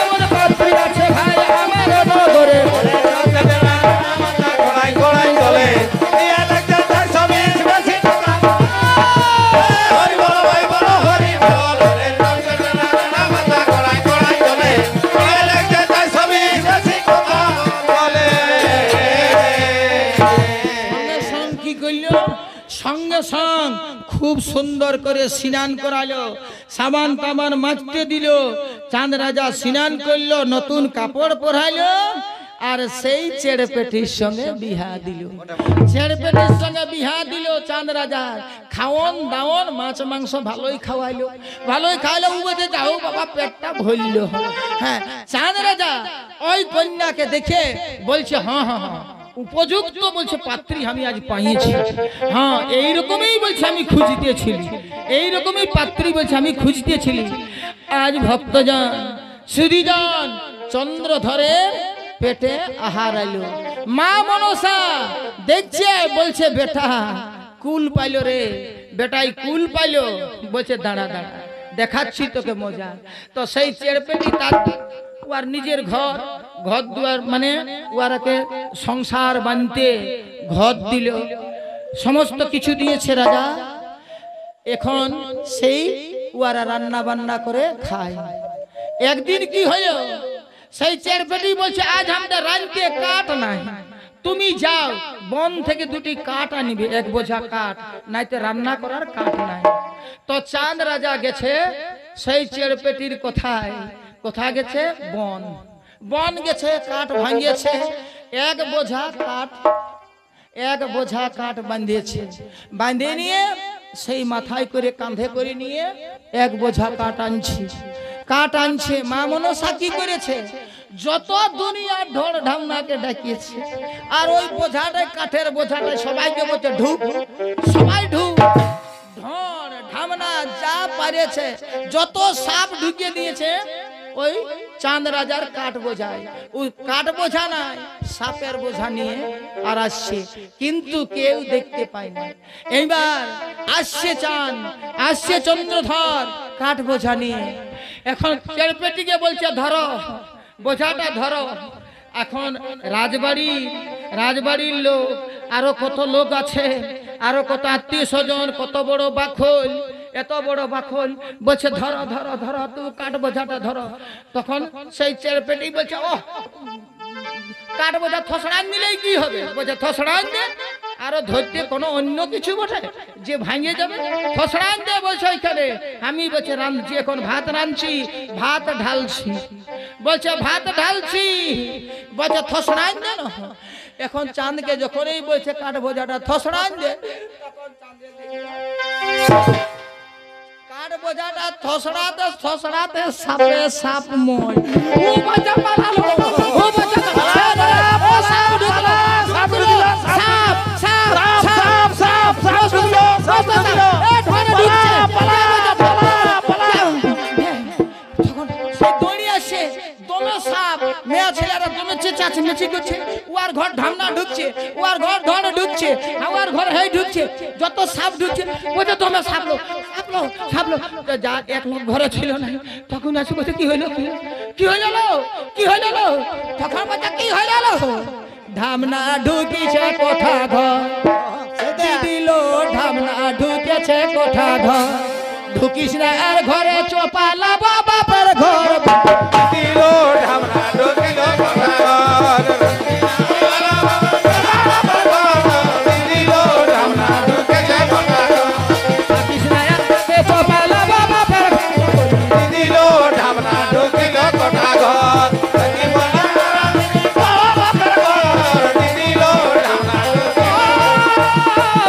এমন পাত্রী আছে ভাই আমার নগরে। চোখটা টেরা, নেড়া মাথা, খোড়াই চলে, লিয়াই লাইতে 120 বেশি কথা বলে। হরি বলো ভাই বলো হরি বল রে। চোখটা টেরা, নেড়া মাথা, খোড়াই চলে, লিয়াই লাইতে 120 বেশি কথা বলে। কি করলো? সঙ্গে সঙ্গ খুব সুন্দর করে স্নান করালো, সাবান তাবান মাখতে দিল। চাঁদ রাজা স্নান করলো, নতুন কাপড় পরাইলো, আর সেই চেড়পেটির সঙ্গে বিহা দিল। চেড়পেটির সঙ্গে বিহা দিল চাঁদ রাজা। খাওয়ন দাওয়ন মাছ মাংস ভালোই খাওয়াইলো, ও বলছে যাও বাবা পেটটা ভরল। হ্যাঁ, চাঁদ রাজা ওই কন্যাকে দেখে বলছে হ্যাঁ হ্যাঁ হ্যাঁ উপযুক্ত বলছে পাত্রী আমি আজ পাইছি। হ্যাঁ এইরকমই বলছে আমি খুঁজতেছিলি, এইরকমই পাত্রী বলছে আমি খুঁজতেছিলি। আজ ভক্তজন সুধীজন চন্দ্রধরে পেটে আহার আইলো। মা মনসা দেখছে, বলছে বেটা কুল পাইলো রে, বেটাই কুল পাইলো। বলছে দাঁড়া দাঁড়া দেখাচ্ছি তোকে মজা। তো সেই চেড়পেটি তার ওর নিজের ঘর দুয়ার, মানে ওরাকে সংসার বানতে ঘর দিল, সমস্ত কিছু দিয়েছে রাজা। এখন সেই ওরা রান্না বান্না করে খায়। একদিন কি হলো, সেই চেড়পেটি বলছে আজ আমাদের রাঁধতে কাঠ নাই, তুমি যাও বন থেকে দুটি কাঠ আনিবে, এক বোঝা কাঠ, নাইতে রান্না করার কাঠ নাই। তো চাঁদ রাজা গেছে সেই চেড়পেটির কোথায় গেছে? বন গেছে, কাঠ ভাঙিয়েছে, এক বোঝা কাঠ বাঁধিয়েছে। বাঁধে নিয়ে সেই মাথায় করে কাঁধে করে নিয়ে এক বোঝা কাঠ আনছে। মা মনসা কি করেছে? যত দুনিয়া ঢোল ঢামনাকে ডাকিয়েছে, আর ওই বোঝাটাই কাঠের বোঝাটাই সবাইকে বলছে ঢুক, সবাই ঢুক। ঢোল ঢামনা যা পারেছে যত সাপ ঢুকিয়ে দিয়েছে ওই চাঁদ রাজার কাঠ বোঝায়। ওই কাঠ বোঝা নাই, সাপের বোঝা নিয়ে আর আসছে, কিন্তু কেউ দেখতে পায় না। এইবার আসছে চাঁদ, আসছে চন্দ্রধর কাঠ বোঝা নিয়ে। এখন চেড়পেটিকে বলছে ধরো বোঝাটা ধরো। এখন রাজবাড়ির লোক, আরো কত লোক আছে, আরো কত আত্মীয় স্বজন, কত বড় বাখল, এত বড় বাখল, বলছে ধরো ধরো ধরো তুমি কাঠ বোঝাটা ধরো। তখন সেই চেড়পেটি বলছে ও কাঠ বোঝা থসড়ান দিলেই কি হবে? বলছে থসড়ান দে, আরো ধরতে কোনো অন্য কিছু বটে যে ভাঙিয়ে যাবে? ফসড়ান দিয়ে বলছে ওইখানে আমি বলছে রাঁধছি, এখন ভাত রাঁধছি, ভাত ঢালছি, বলছে ভাত ঢালছি, বলছে থসড়ান দে না। এখন চাঁদকে যখনই বলছে কাঠ বোঝাটা থসড়ান দে, কাঠ বোঝাটা থসড়াতে থসড়াতে সাপে সাপ মই ও বাচ্চা পালালো, ও বাচ্চা পালালো, সাপ ঢুকলো, সাপ ঢুকলো, সাপ সাপ সাপ সাপ সাপ ঢুকলো, সাপ ঢুকলো, এ ধরে ঢুকছে, পালা পালা পালা। তখন সে দৌড়ি আসে, দমে সাপ, মেয়ে ছেলেরা দমে চেঁচাচ্ছে মেচি করছে, ওর ঘর ঢামনা ঢুকছে, ওর ঘর ধরে ঢুকছে, ওর ঘর হেই ঢুকছে, যত সাপ ঢুকছে ওই তো দমে সাপলো সাপলো সাপলো। যা এক লোক ঘরে ছিল না, তখন আসে বলছে কি হইলো, কি হইল, কি হইল? তখন বলছে কি হইল, ঢামনা ঢুকিছে কোঠা ঘর দিল, ঢামনা ঢুকেছে কোঠা ঘর, ঢুকিস না আর ঘরে চোপালা বাপের ঘর দিল, ঢামনা ঢুকিল কোঠা ঘর, দিল, ঢামনা ঢুকেছে কোঠা ঘর, ঢুকিস না আর ঘরে চোপালা বাপের ঘর, দিল, ঢামনা ঢুকিল কোঠা ঘর, দিল, ঢামনা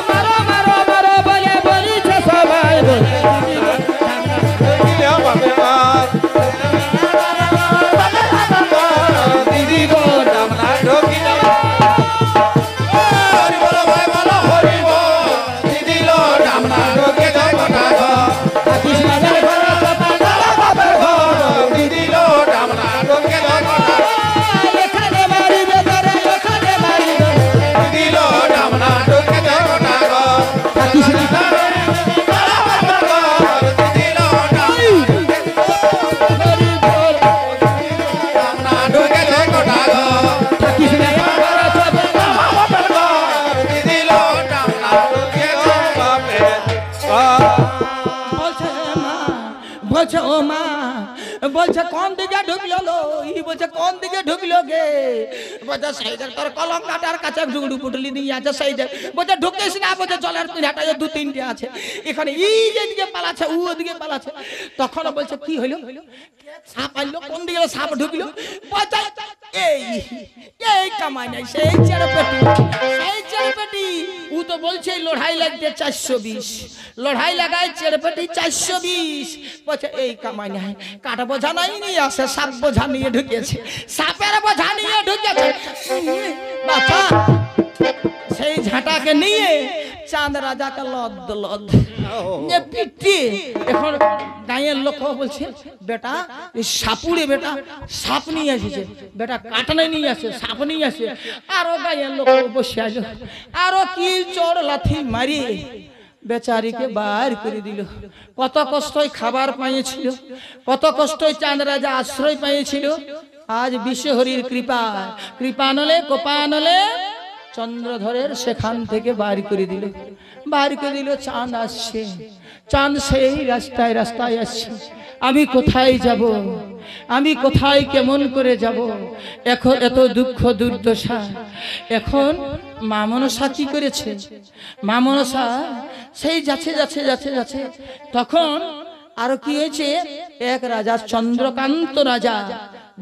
মারো মারো মারো বলে বলিছে সবাই, ঢুকিল বাপের ঘর, দিদি গো ঢামনা ঢুকিল, হরি বল ভাই বল হরি বল, দিল, ঢামনা ঢুকিল কোঠা ঘর, ঢুকিস না আর ঘরে চোপালা বাপের ঘর, দিল, ঢামনা ঢুকিল কোঠা ঘর, এখানে মারিবে ধরে, এখানে মারিবে, দিল, ঢামনা ঢুকিল কোঠা ঘর, ঢুকিস না দিল, হরি বল, ঢামনা ঢুকিল কোঠা ঘর, ঢুকিস না আর ঘরে চোপালা দিল, ঢামনা ঢুকিল বাপের ঘর। বলছে মা, বলছে ও মা, বলছে কোন দিকে ঢুকলো লো, ই বলছে কোন দিকে ঢুকলো গে, বলছে সেই যে তোর কলম কাটার কাছে জুড়ু পুটলি নিয়ে আছে সেই যে, বলছে ঢুকিস না, বলছে জলের পিঠাটা দু তিনটে আছে এখানে, ই যেদিকে পালাচ্ছে ও ওদিকে পালাচ্ছে। তখন বলছে কি হইলো, সাপ আইলো, কোন দিকে সাপ ঢুকলো, বলছে এই এই কামাই নাই, সেই চেরপেটি, সেই চেরপেটি, ও তো বলছে লড়াই লাগতে 420, লড়াই লাগায় চেরপেটি 420, বলছে এই কামাই নাই, কাটা বোঝা নাই নিয়ে আসে, সাপ বোঝা নিয়ে ঢুকেছে, সাপের বোঝা নিয়ে ঢুকেছে বাবা, সেই ঝাঁটাকে নিয়ে চাঁদ রাজাকে লদ লদ পিটি। এখন গাঁয়ের লোক বলছে বেটা এই সাপুরে বেটা সাপ নিয়ে এসেছে, বেটা কাটনে নিয়ে আসে, সাপ নিয়ে আসে, আরো গাঁয়ের লোক বসে আসে, আরো কি চড় লাথি মারি বেচারিকে বার করে দিল। কত কষ্টই খাবার পাইছিল, কত কষ্টই চাঁদ রাজা আশ্রয় পাইছিল, আজ বিশ্বহরির কৃপা, কৃপা নলে কোপা নলে চন্দ্রধরের সেখান থেকে বার করে দিল, বার করে দিল। চাঁদ আসছে, চাঁদ সেই রাস্তায় রাস্তায় আসছে, আমি কোথায় যাব, আমি কোথায় কেমন করে যাব, এখন এত দুঃখ দুর্দশা। এখন মা মনসা কি করেছে, মা মনসা সেই যাচ্ছে যাচ্ছে যাচ্ছে যাচ্ছে, তখন আরো কি হয়েছে, এক রাজা চন্দ্রকান্ত রাজা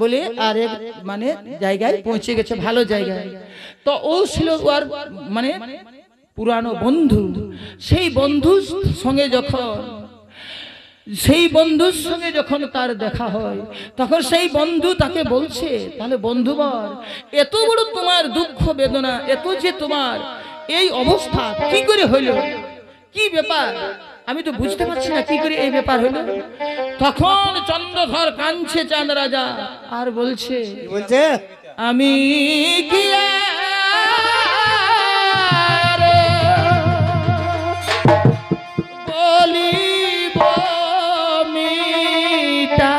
বলে আর এক মানে জায়গায় পৌঁছে গেছে, ভালো জায়গায়। তো ও ছিল ওর মানে পুরানো বন্ধু, সেই বন্ধুর সঙ্গে যখন সেই বন্ধুর সঙ্গে যখন তার দেখা হয়, তখন সেই বন্ধু তাকে বলছে, তাহলে বন্ধুবর এত বড় তোমার দুঃখ বেদনা, এত যে তোমার এই অবস্থা কি করে হইল, কি ব্যাপার, আমি তো বুঝতে পারছি না কি করে এই ব্যাপার হলো। তখন চন্দ্রধর কাঁদছে চাঁদ রাজা আর বলছে, বলছে আমি কি আর বলিব মিটা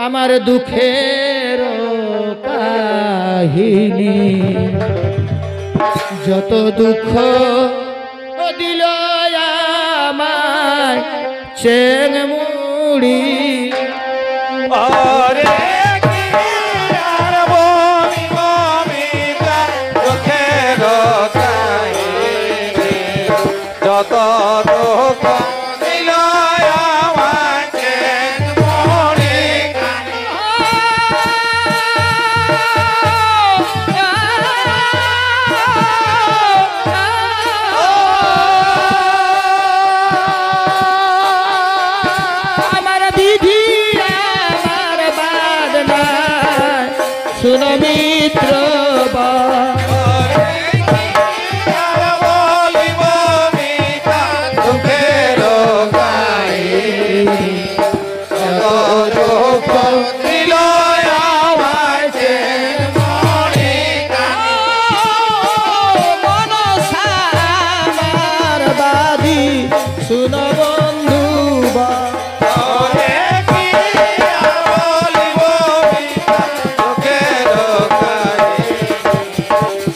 আমার দুঃখের কাহিনী, যত দুঃখ দিল আমায় চেন মুড়ি, আরে কি আর বলিব শুন মিত্র বলিব মিতা দুঃখের কাহিনী দুঃখ দিল আমায় যে মনে মনসা আমার বাদী শুন বন্ধু বা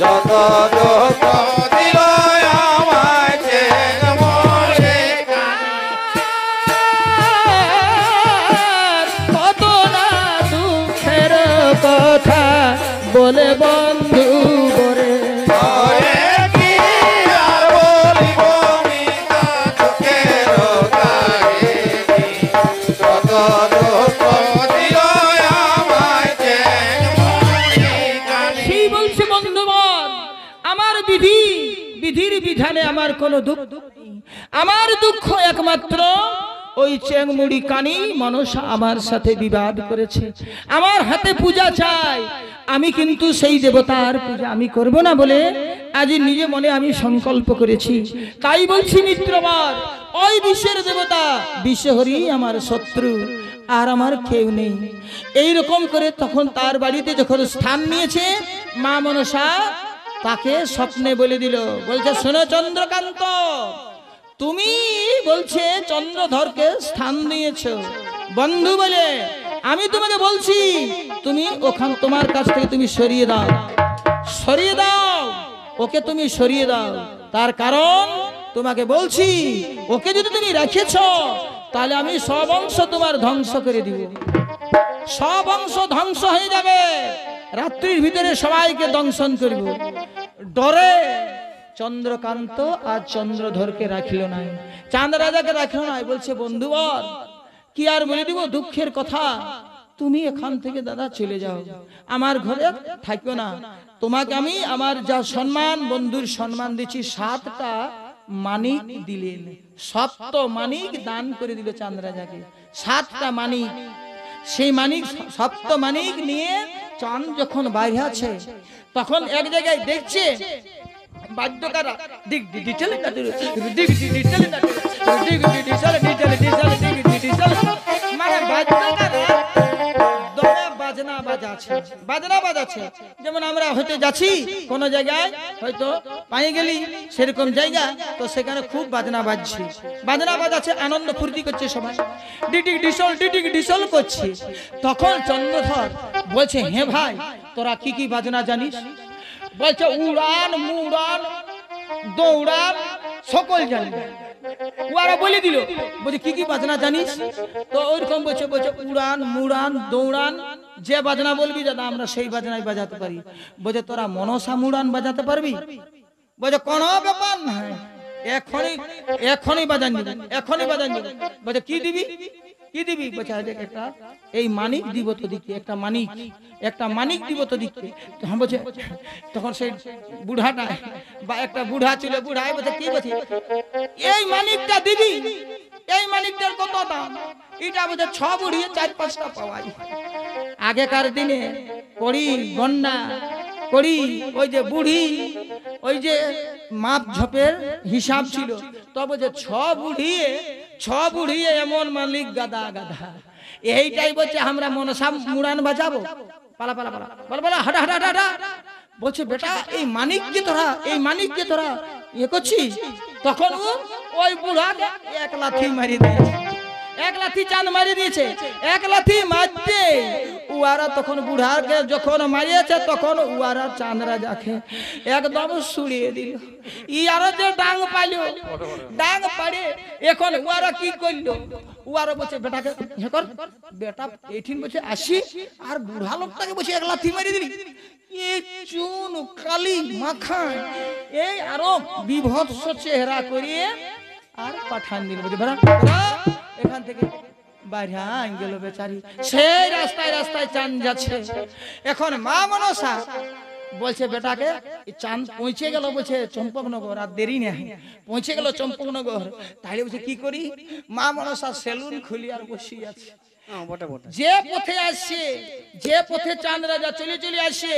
যত দুঃখ দিল আমায় যে মনে কত না দুঃখের কথা বলে বন্ধু বরে সেই বলছে বন্ধুবর আমার বিধির বিধানে আমার কোনো দুঃখ নেই। আমার দুঃখ একমাত্র ওই চেংমুড়ি কানি মনসা আমার সাথে বিবাদ করেছে, আমার হাতে পূজা চাই। আমি কিন্তু সেই দেবতার পূজা আমি করব না বলে আজ নিজে মনে আমি সংকল্প করেছি। তাই বলছি মিত্রবার, ওই বিশ্বের দেবতা বিশ্বহরি আমার শত্রু, আর আমার কেউ নেই। এই রকম করে তখন তার বাড়িতে যখন স্থান নিয়েছে মা মনসা তাকে স্বপ্নে বলে দিল, বলছে শোনো চন্দ্রকান্ত, তুমি বলছে চন্দ্রধরকে স্থান দিয়েছো বন্ধু বলে, আমি তোমাকে বলছি তুমি ওখান তোমার কাছ থেকে তুমি সরিয়ে দাও, সরিয়ে দাও, ওকে তুমি সরিয়ে দাও। তার কারণ তোমাকে বলছি ওকে যদি তুমি রেখেছ তাহলে আমি সব অংশ তোমার ধ্বংস করে দিব, সব অংশ ধ্বংস হয়ে যাবে, রাত্রির ভিতরে সবাইকে দংশন করব। ডরে চন্দ্রকান্ত আর চন্দ্রধরকে রাখিল নাই, চাঁদ রাজাকে রাখিল নাই। বলছে বন্ধুবর কি আর বলে দিব দুঃখের কথা, তুমি এখান থেকে দাদা চলে যাও, আমার ঘরে থাকবে না। তোমাকে আমি আমার যা সম্মান বন্ধুর সম্মান দিচ্ছি, 7টা মানিক দিলেন, 7 মানিক দান করে দিল চাঁদ রাজাকে, 7টা মানিক। সেই মানিক 7 মানিক নিয়ে চাঁদ যখন বাইরে আছে তখন এক জায়গায় দেখছে বাদ্যকারা দিক ডিটেল মানে বাদ্যকারা দমে বাজনা বাজাচ্ছে, বাজনা বাজাচ্ছে। যেমন আমরা হয়তো যাচ্ছি কোন জায়গায় হয়তো পাই গেলি সেরকম জায়গা, তো সেখানে খুব বাজনা বাজছে, বাজনা বাজাচ্ছে, আনন্দ ফুর্তি করছে সবাই, ডিটিক ডিসল করছে। তখন চন্দ্রধর বলছে হে ভাই তোরা কি কি বাজনা জানিস? বলছে উড়ান মুড়ান দৌড়ান সকল জানি। ওরা বলে দিল, বলছে কি কি বাজনা জানিস? তো ওইরকম বলছে উড়ান মুড়ান দৌড়ান, যে বাজনা বলবি দাদা আমরা সেই বাজনাই বাজাতে পারি। বলছে তোরা মনসা মুড়ান বাজাতে পারবি? বলছে কোনো ব্যাপার না, এখনই বাজান দিবি, এখনই বাজান দিবি। বলছে কি দিবি কি দিবি? বলছে একটা এই মানিক দিব তো দিকে, একটা মানিক দিব তো দিকে। বলছে তখন সেই বুড়াটা বা একটা বুড়া ছিল, বুড়াই বলছে কি বলছে এই মানিকটা দিবি, এই মানিকটার কত দাম? এটা বলছে 6 বুড়িয়ে 4-5টা পাওয়াই। আগেকার দিনে কড়ি গন্না করি ওই যে বুড়ি ওই যে মাপ ঝোপের হিসাব ছিল, তবে যে 6 বুড়িয়ে এমন মালিক গাদা গাদা। এইটাই বলছে আমরা মনসা মুড়ান বাজাবো, পালা পালা পালা বল বলা হাঁটা হাঁটা হাঁটা। বলছে বেটা এই মানিককে তোরা ইয়ে করছিস? তখন ওই বুড়াকে 1 লাথি মারি দিয়েছে, 1 লাথি চাঁদ মারি দিয়েছে। 1 লাথি মারতে উয়ারা তখন বুড়াকে যখন মারিয়েছে তখন উয়ারা চাঁদ রাজাকে একদম সুড়িয়ে দিল। ইয়ারা যে ডাং পাইলো, ডাং পাড়ে এখন উয়ারা কি করলো? উয়ারা বলছে বেটাকে হে কর, বেটা এইঠিন বলছে আসি, আর বুড়া লোকটাকে বলছে 1 লাথি মারি দিলি। এই চুন কালি মাখা এই আরো বিভৎস চেহারা করিয়ে আর পাঠান দিল। বলছে বেটা এখান থেকে বাইরে গেল বেচারি। সেই রাস্তায় চাঁদ যাচ্ছে। এখন মা মনসা বলছে বেটাকে চাঁদ পৌঁছে গেল, বলছে চম্পকনগর, আর দেরি নেই, পৌঁছে গেল চম্পকনগর। তাইলে বলছে কি করি? মা মনসা সেলুন খুলি আর বসে আছে। বটে বটে। যে পথে আসছে, যে পথে চাঁদ রাজা চলে চলে আসছে,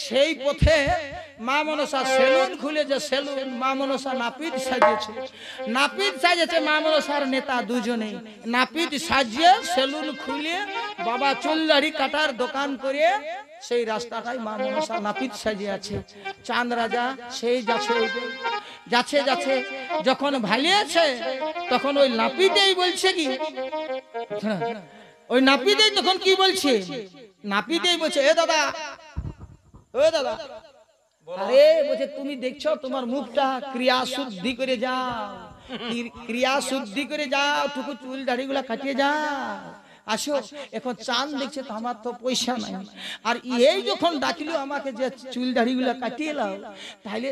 সেই পথে মা মনসা সেলুন খুলে, যে সেলুন মা মনসা নাপিত সাজিয়েছে, নাপিত সাজিয়েছে মা মনসার নেতা দুজনে, নাপিত সাজিয়ে সেলুন খুলে বাবা চুল দাড়ি কাটার দোকান করে সেই রাস্তাটাই মা মনসা নাপিত সাজিয়ে আছে। চাঁদ রাজা সেই যাচ্ছে, যাচ্ছে যাচ্ছে যখন ভালিয়েছে তখন ওই নাপিতেই বলছে কি, ওই নাপিতেই তখন কি বলছে, নাপিতেই বলছে এ দাদা, ও দাদা, আরে বলছে তুমি দেখছো তোমার মুখটা ক্রিয়া শুদ্ধি করে যাও, ক্রিয়া শুদ্ধি করে যাও, টুকু চুল দাড়ি গুলা কাটিয়ে যাও, আসো। এখন চাঁদ দেখছে তো আমার তো পয়সা নাই, আর এই যখন ডাকলো আমাকে যে চুল দাড়ি গুলা কাটিয়ে লাও, তাহলে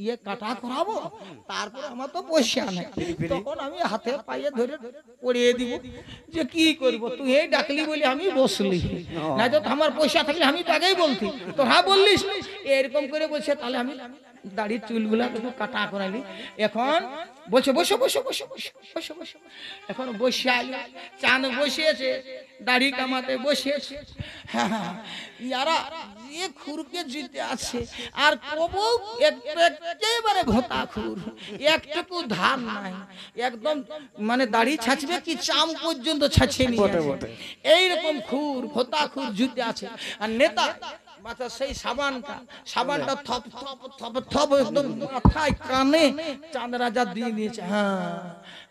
ইয়ে কাটা করাবো, তারপর আমার তো পয়সা নাই, তখন আমি হাতে পায়ে ধরে পড়িয়ে দিব যে কি করবো, তুই এই ডাকলি বলে আমি বসলি, না তো আমার পয়সা থাকলে আমি তো আগেই বলতি, তোরা বললিস এরকম করে বলছে। তাহলে আমি দাড়ির চুলগুলা একটু কাটা করালি, এখন বলছে বসো বসো বসো বসো বসো বসো, এখন বসে আলো, চাঁদ বসিয়েছে দাড়ি কামাতে বসিয়েছে, হ্যাঁ ইয়ারা যে খুরকে জিতে আছে, আর কবু একেবারে ভোতা খুর, একটুকু ধার নাই, একদম মানে দাড়ি ছাঁচবে কি চাম পর্যন্ত ছাঁচিয়ে নিয়ে এইরকম খুর, ভোতা খুর জুতে আছে। আর নেতা মাথা সেই সাবানটা, সাবানটা থপ থপ থপ থপ একদম মাথায় কানে চাঁদ রাজা দিয়ে দিয়েছে। হ্যাঁ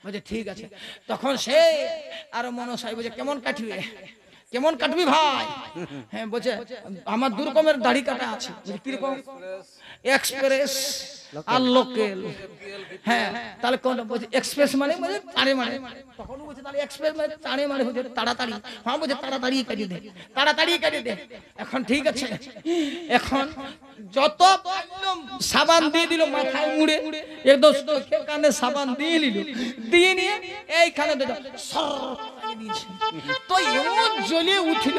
বলছে ঠিক আছে। তখন সে আর মনসাই বলছে কেমন কাটবে, কেমন কাটবি ভাই? হ্যাঁ বলছে আমার দু রকমের দাড়ি কাটা আছে। কিরকম? এক্সপ্রেস আর লোকেল। হ্যাঁ তাহলে কোনটা? বলছে এক্সপ্রেস মানে তাড়ে মানে, তখন বলছে তাহলে এক্সপ্রেস মানে তাড়ে মানে হচ্ছে তাড়াতাড়ি। হ্যাঁ বলছে তাড়াতাড়ি কাটিয়ে দে, তাড়াতাড়ি কাটিয়ে দে। এখন ঠিক আছে, এখন যত সাবান দিয়ে দিল মাথায় মুড়ে, একদম কানে সাবান দিয়ে নিল, দিয়ে নিয়ে এইখানে তো এমন জ্বলে উঠল,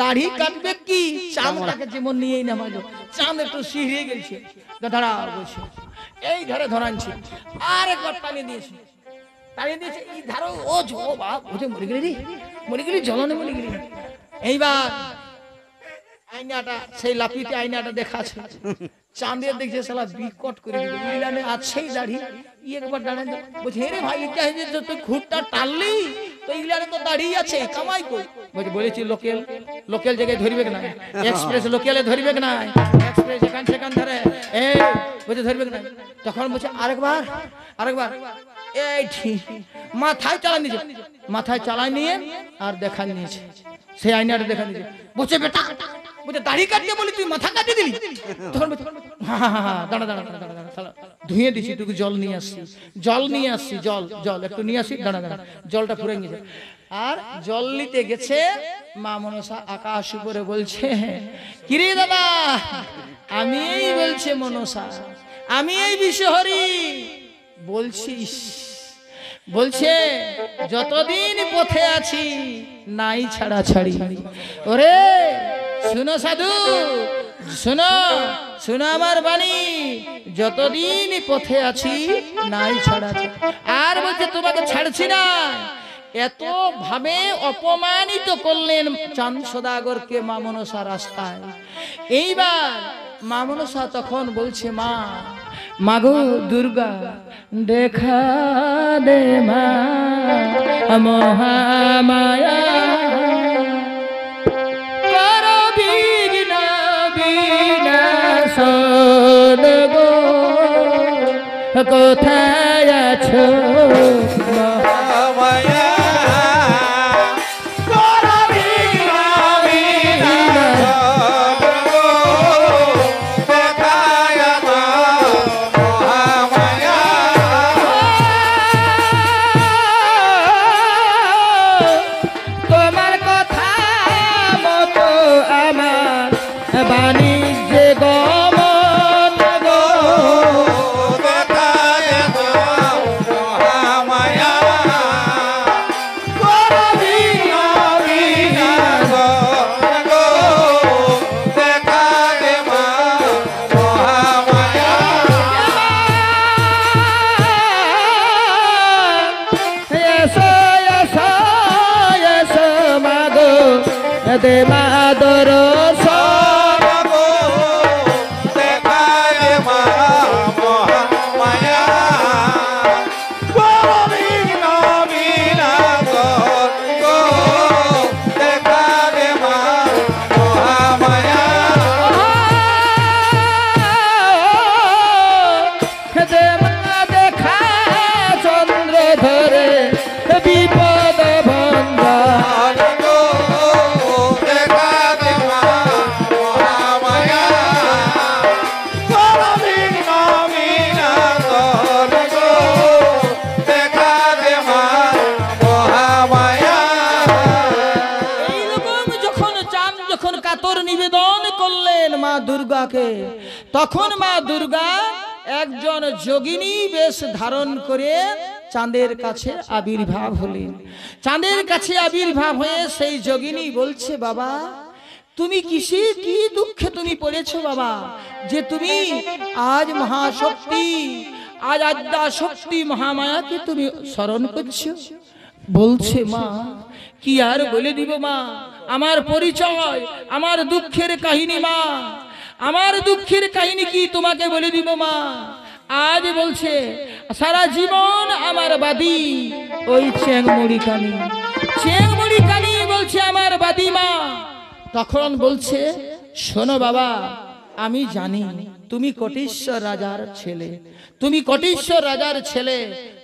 দাড়ি কাটবে কি চাঁদটাকে যেমন নিয়ে নামালো, চাঁদ একটু শিহরে গেছে, ধরা বসে এই ধারে ধরানছে, আর একবার টানিয়ে দিয়েছে, টানিয়ে দিয়েছে এই ধারো, ও ঝো বাপ বুঝে মরে গেলি রে, মরে গেলি, জ্বলনে মরে গেলি। এইবার আয়নাটা, সেই লাপিতে আয়নাটা দেখাচ্ছে, চাঁদের দেখছে সালা বিকট করে দিল, ইলানে আছেই দাড়ি, ই একবার দাঁড়ান বলছে হে রে ভাই এটা হয়েছে তুই ঘুরটা টানলি তো ইলানে তো দাড়ি আছে, কামাই কই? বলছে বলেছি লোকেল, লোকেল জায়গায় ধরবে না, এক্সপ্রেস লোকেলে ধরবে না, এক্সপ্রেস এখান সেখান ধরে এই বলছে ধরবে না। তখন বলছে আরেকবার, আরেকবার এই ঠিক মাথায় চালা নিয়েছে, মাথায় চালাই নিয়ে আর দেখা নিয়েছে, সেই আয়নাটা দেখা নিয়েছে। বলছে বেটা, বলছে দাড়ি কাটতে বলি তুই মাথা কাটিয়ে দিলি? তখন দাঁড়া দাঁড়া দাঁড়া দাঁড়া, ধুয়ে দিছি, তুই জল নিয়ে আসছি, জল নিয়ে আসছি, জল জল একটু নিয়ে আসি, দাঁড়া দাঁড়া, জলটা পুরে গেছে। আর জল নিতে গেছে, মা মনসা আকাশ উপরে বলছে কিরে দাদা, আমি এই বলছে মনসা, আমি এই বিশ্বহরি বলছিস, বলছে যতদিন পথে আছি নাই ছাড়া ছাড়ি। ওরে শুনো সাধু, শুনো শুনো আমার বাণী, যতদিন পথে আছি নাই ছাড়া ছাড়ি। আর বলছে তোমাকে ছাড়ছি না। এত ভাবে অপমানিত করলেন চাঁদ সদাগরকে মা মনসা রাস্তায়। এইবার মা মনসা তখন বলছে মা, মাগো দুর্গা দেখা দে মা মহামায়া, করো বিঘ্ন বিনাশন গো, কোথায় আছো মহামায়া, করো বিঘ্ন বিনাশন গো, কোথায় আছো মহামায়া। তোমার কথা মতো আমার বাণিজ্য গমন গো, কোথায় আছো মহামায়া, করো বিঘ্ন বিনাশন গো, দেখা দে মা মহামায়া। এসো এসো এসো দে মা দর্শন দেখায় মা মহামায়া গোবিন্দ বিনা গো দেখায় মা মহামায়া দে মা দেখা চন্দ্র ধরে বিপদ ভঞ্জা নিবেদন করলেন মা দুর্গাকে, তখন মা দুর্গা একজন যোগিনী বেশ ধারণ করে চাঁদের কাছে আবির্ভাব হলেন। চাঁদের কাছে আবির্ভাব হয়ে সেই যোগিনী বলছে, বাবা তুমি কিসে কি দুঃখে তুমি পড়েছো বাবা, যে তুমি আজ মহাশক্তি আজ আদ্যা শক্তি মহামায়াকে তুমি স্মরণ করছো। বলছে, মা কি আর বলে দিব মা, আমার পরিচয় আমার দুঃখের কাহিনী মা, আমার দুঃখের কাহিনী কি তোমাকে বলে দিব মা। আজ বলছে সারা জীবন আমার বাদী ওই চেংমুড়ি কানি, চেংমুড়ি কানি বলছে আমার বাদী মা। তখন বলছে, শোনো বাবা আমি জানি তুমি কোটেশ্বর রাজার ছেলে, তুমি কোটেশ্বর রাজার ছেলে,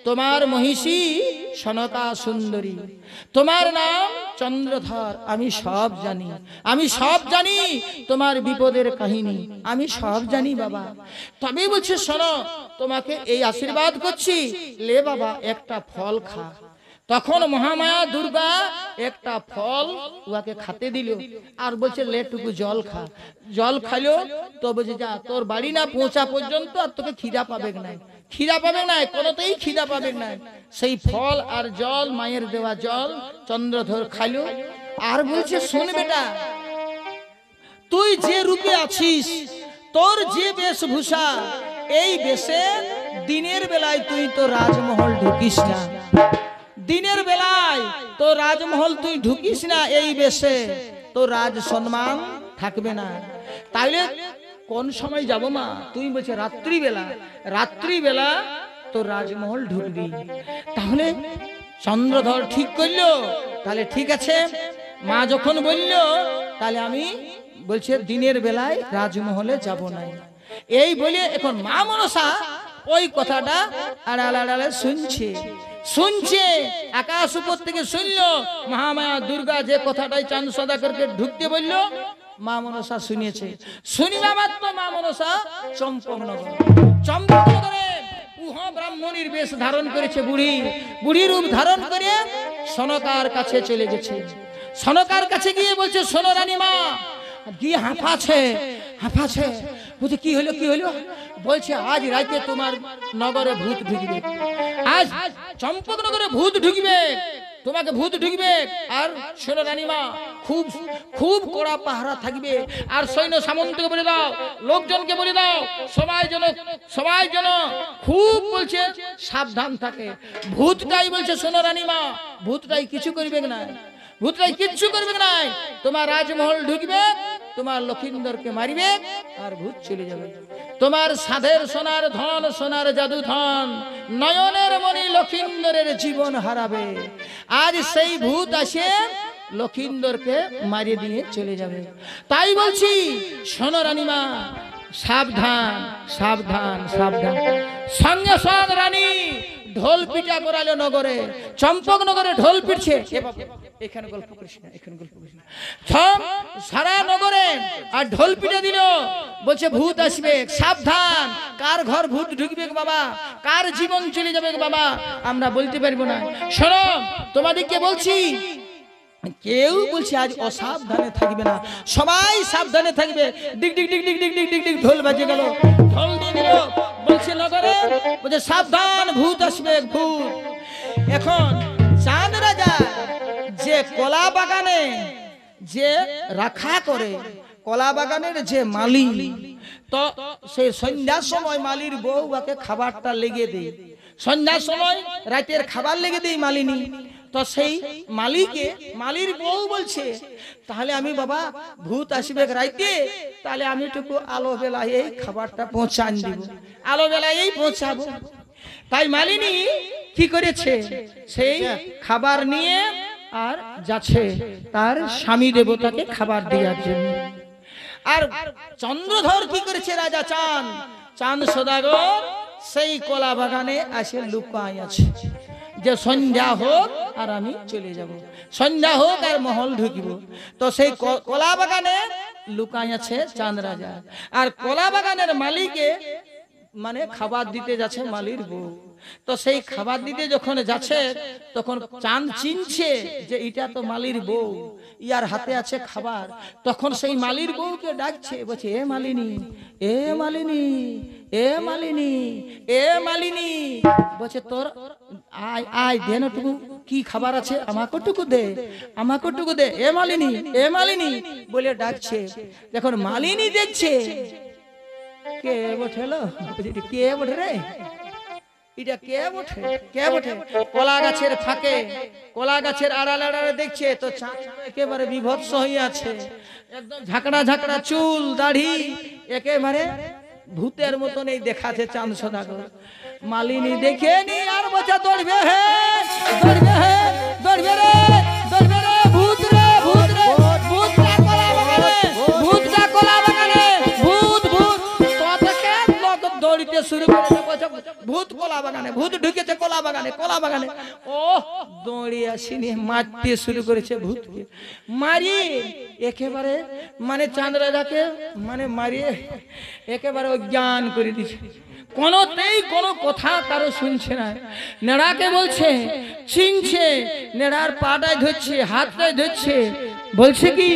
তোমার মহিষী সনকা সুন্দরী, তোমার নাম চন্দ্রধর, আমি সব জানি, আমি সব জানি তোমার বিপদের কাহিনী, আমি সব জানি বাবা। তবে বলছে শোনো তোমাকে এই আশীর্বাদ করছি, লে বাবা একটা ফল খা। তখন মহামায়া দুর্গা একটা ফল উহাকে খাতে দিল আর বলছে লেটুকু জল খা। জল খাইলো তো বলছে যা তোর বাড়ি না পৌঁছা পর্যন্ত আর তোকে খিদা পাবে না, খিদা পাবে না, কোনোতেই খিদা পাবে না। সেই ফল আর জল মায়ের দেওয়া জল চন্দ্রধর খাইলো আর বলছে শোন বেটা, তুই যে রূপে আছিস তোর যে বেশভূষা, এই বেশে দিনের বেলায় তুই তো রাজমহল ঢুকিস না, দিনের বেলায় তো রাজমহল তুই ঢুকিস না, এই বেশে তো রাজ সম্মান থাকবে না। তাইলে কোন সময় যাব মা? তুই বলছে রাত্রিবেলা, রাত্রিবেলা তো রাজমহল ঢুকবি। তাহলে চন্দ্রধর ঠিক করলো, তাহলে ঠিক আছে মা যখন বলল তাহলে আমি বলছে দিনের বেলায় রাজমহলে যাব না। এই বলে এখন মা মনসা ওই কথাটা আড়াল আড়ালে শুনছে, শুনছে আকাশ উপর থেকে শুনলো মহামায়া দুর্গা যে কথাটাই চাঁদ সদাগরকে ঢুকতে বললো, মা মনসা শুনেছে। শুনিবা মাত্র মা মনসা চম্পকনগর, চম্পকনগরে উহা ব্রাহ্মণীর বেশ ধারণ করেছে, বুড়ি বুড়ি রূপ ধারণ করে সনকার কাছে চলে গেছে। সনকার কাছে গিয়ে বলছে শোনো রানীমা, গিয়ে হাঁপাছে হাঁপাছে, বলছে কি হলো কি হলো? বলছে আজ রাতে তোমার নগরে ভূত ঢুকবে, আজ চম্পকনগরে ভূত ঢুকবে, তোমাকে ভূত ঢুকবে। আর শোনো রানীমা খুব খুব কড়া পাহারা থাকবে, আর সৈন্য সামন্তকে বলে দাও, লোকজনকে বলে দাও সবাই যেন খুব বলছে সাবধান থাকে। ভূতটাই বলছে শোনো রানীমা, ভূতটাই কিছু করবে না, ভূতটাই কিচ্ছু করবে না, তোমার রাজমহল ঢুকবে, তোমার লক্ষিন্দরকে মারিবে আর ভূত চলে যাবে। তোমার সাধের সোনার ধন, সোনার জাদু ধন, নয়নের মণি লক্ষিন্দরের জীবন হারাবে। আজ সেই ভূত আসে লক্ষিন্দরকে মারিয়ে দিয়ে চলে যাবে। তাই বলছি শোনো রানীমা, সাবধান সাবধান সাবধান। সঙ্গে সঙ্গে রানী ঢোল পিটা করালো নগরে, চম্পক নগরে ঢোল পিটছে। এখানে গল্প করিস না, এখানে গল্প করিস না, সারা নগরে আর ঢোল পিটে দিল, বলছে ভূত আসবে, সাবধান। কার ঘর ভূত ঢুকবে বাবা, কার জীবন চলে যাবে বাবা আমরা বলতে পারবো না। শোনো তোমাদেরকে বলছি, কেউ বলছে আজ অসাবধানে থাকবে না, সবাই সাবধানে থাকবে। ডিগ ডিগ ডিগ ডিগ ডিগ ডিগ ডিগ ডিগ ঢোল বাজে গেল, ঢোল দিয়ে দিল, বলছে নগরে বলছে সাবধান ভূত আসবে ভূত। এখন চাঁদ রাজা যে কলা বাগানে যে রাখা করে, কলা বাগানের যে মালি, তো সেই সন্ধ্যার সময় মালির বউ বাকে খাবারটা লেগে দেয়, সন্ধ্যার সময় রাতের খাবার লেগে দেয় মালিনী। তো সেই মালির বউ বলছে তাহলে আমি বাবা ভূত আসবে রাইতে, তাহলে আমি একটু আলো বেলায় এই খাবারটা পৌঁছান দিব, আলো বেলায় এই পৌঁছাবো। তাই মালিনী কি করেছে, সেই খাবার নিয়ে আর যাচ্ছে তার স্বামী দেবতাকে খাবার দেওয়ার জন্য। আর চন্দ্রধর কি করেছে, রাজা চাঁদ সদাগর সেই কলা বাগানে আসে লুকায় আছে, যে সন্ধ্যা হোক আর আমি চলে যাব, সন্ধ্যা হোক আর মহল ঢুকিব। তো সেই কলা বাগানে লুকায় আছে চাঁদ রাজা। আর কলা বাগানের মালিকে মানে খাবার দিতে যাচ্ছে মালির বউ। তো সেই খাবার দিতে যখন যাচ্ছে তখন চাঁদ চিনছে যে এটা তো মালির বউ, ইয়ার হাতে আছে খাবার। তখন সেই মালির বউকে ডাকছে, বলছে এ মালিনী, এ মালিনী, এ মালিনী, এ মালিনী, বলছে তোর আয় আয় দে না টুকু, কি খাবার আছে আমাকে টুকু দে, আমাকে টুকু দে, এ মালিনী, এ মালিনী বলে ডাকছে। যখন মালিনী দেখছে কে বঠেলো, কে বঠে রে, এটা কে বঠে, কে বঠে, কলা গাছের ফাঁকে, কলা গাছের আড়ালে আড়ালে দেখছে তো চাঁদ একেবারে বিভৎস হয়ে আছে, একদম ঝাঁকড়া ঝাঁকড়া চুল দাড়ি, একেবারে ভূতের মতন এই দেখাচ্ছে চাঁদ সদাগর। মালিনী দেখে নি আর বচা দৌড়বে হে, দৌড়বে হে, দৌড়বে রে, দৌড়বে রে, ভূত রে, ভূত রে, ভূতটা কলা বাগানে, ভূতটা কলা বাগানে, ভূত ভূত। তোকে লোক দৌড়িতে শুরু করেছে, বলছে ভূত কলা বাগানে, ভূত ঢুকেছে কলা বাগানে, কলা বাগানে। ও দৌড়ে আসিনি, মারতে শুরু করেছে ভূতকে, মারি একেবারে মানে চাঁদ রাজাকে মানে মারিয়ে একেবারে অজ্ঞান করে দিচ্ছে। কোনতেই কোনো কথা কারো শুনছে না। নেড়াকে বলছে চিনছে, নেড়ার পাটায় ধরছে, হাতটায় ধরছে, বলছে কি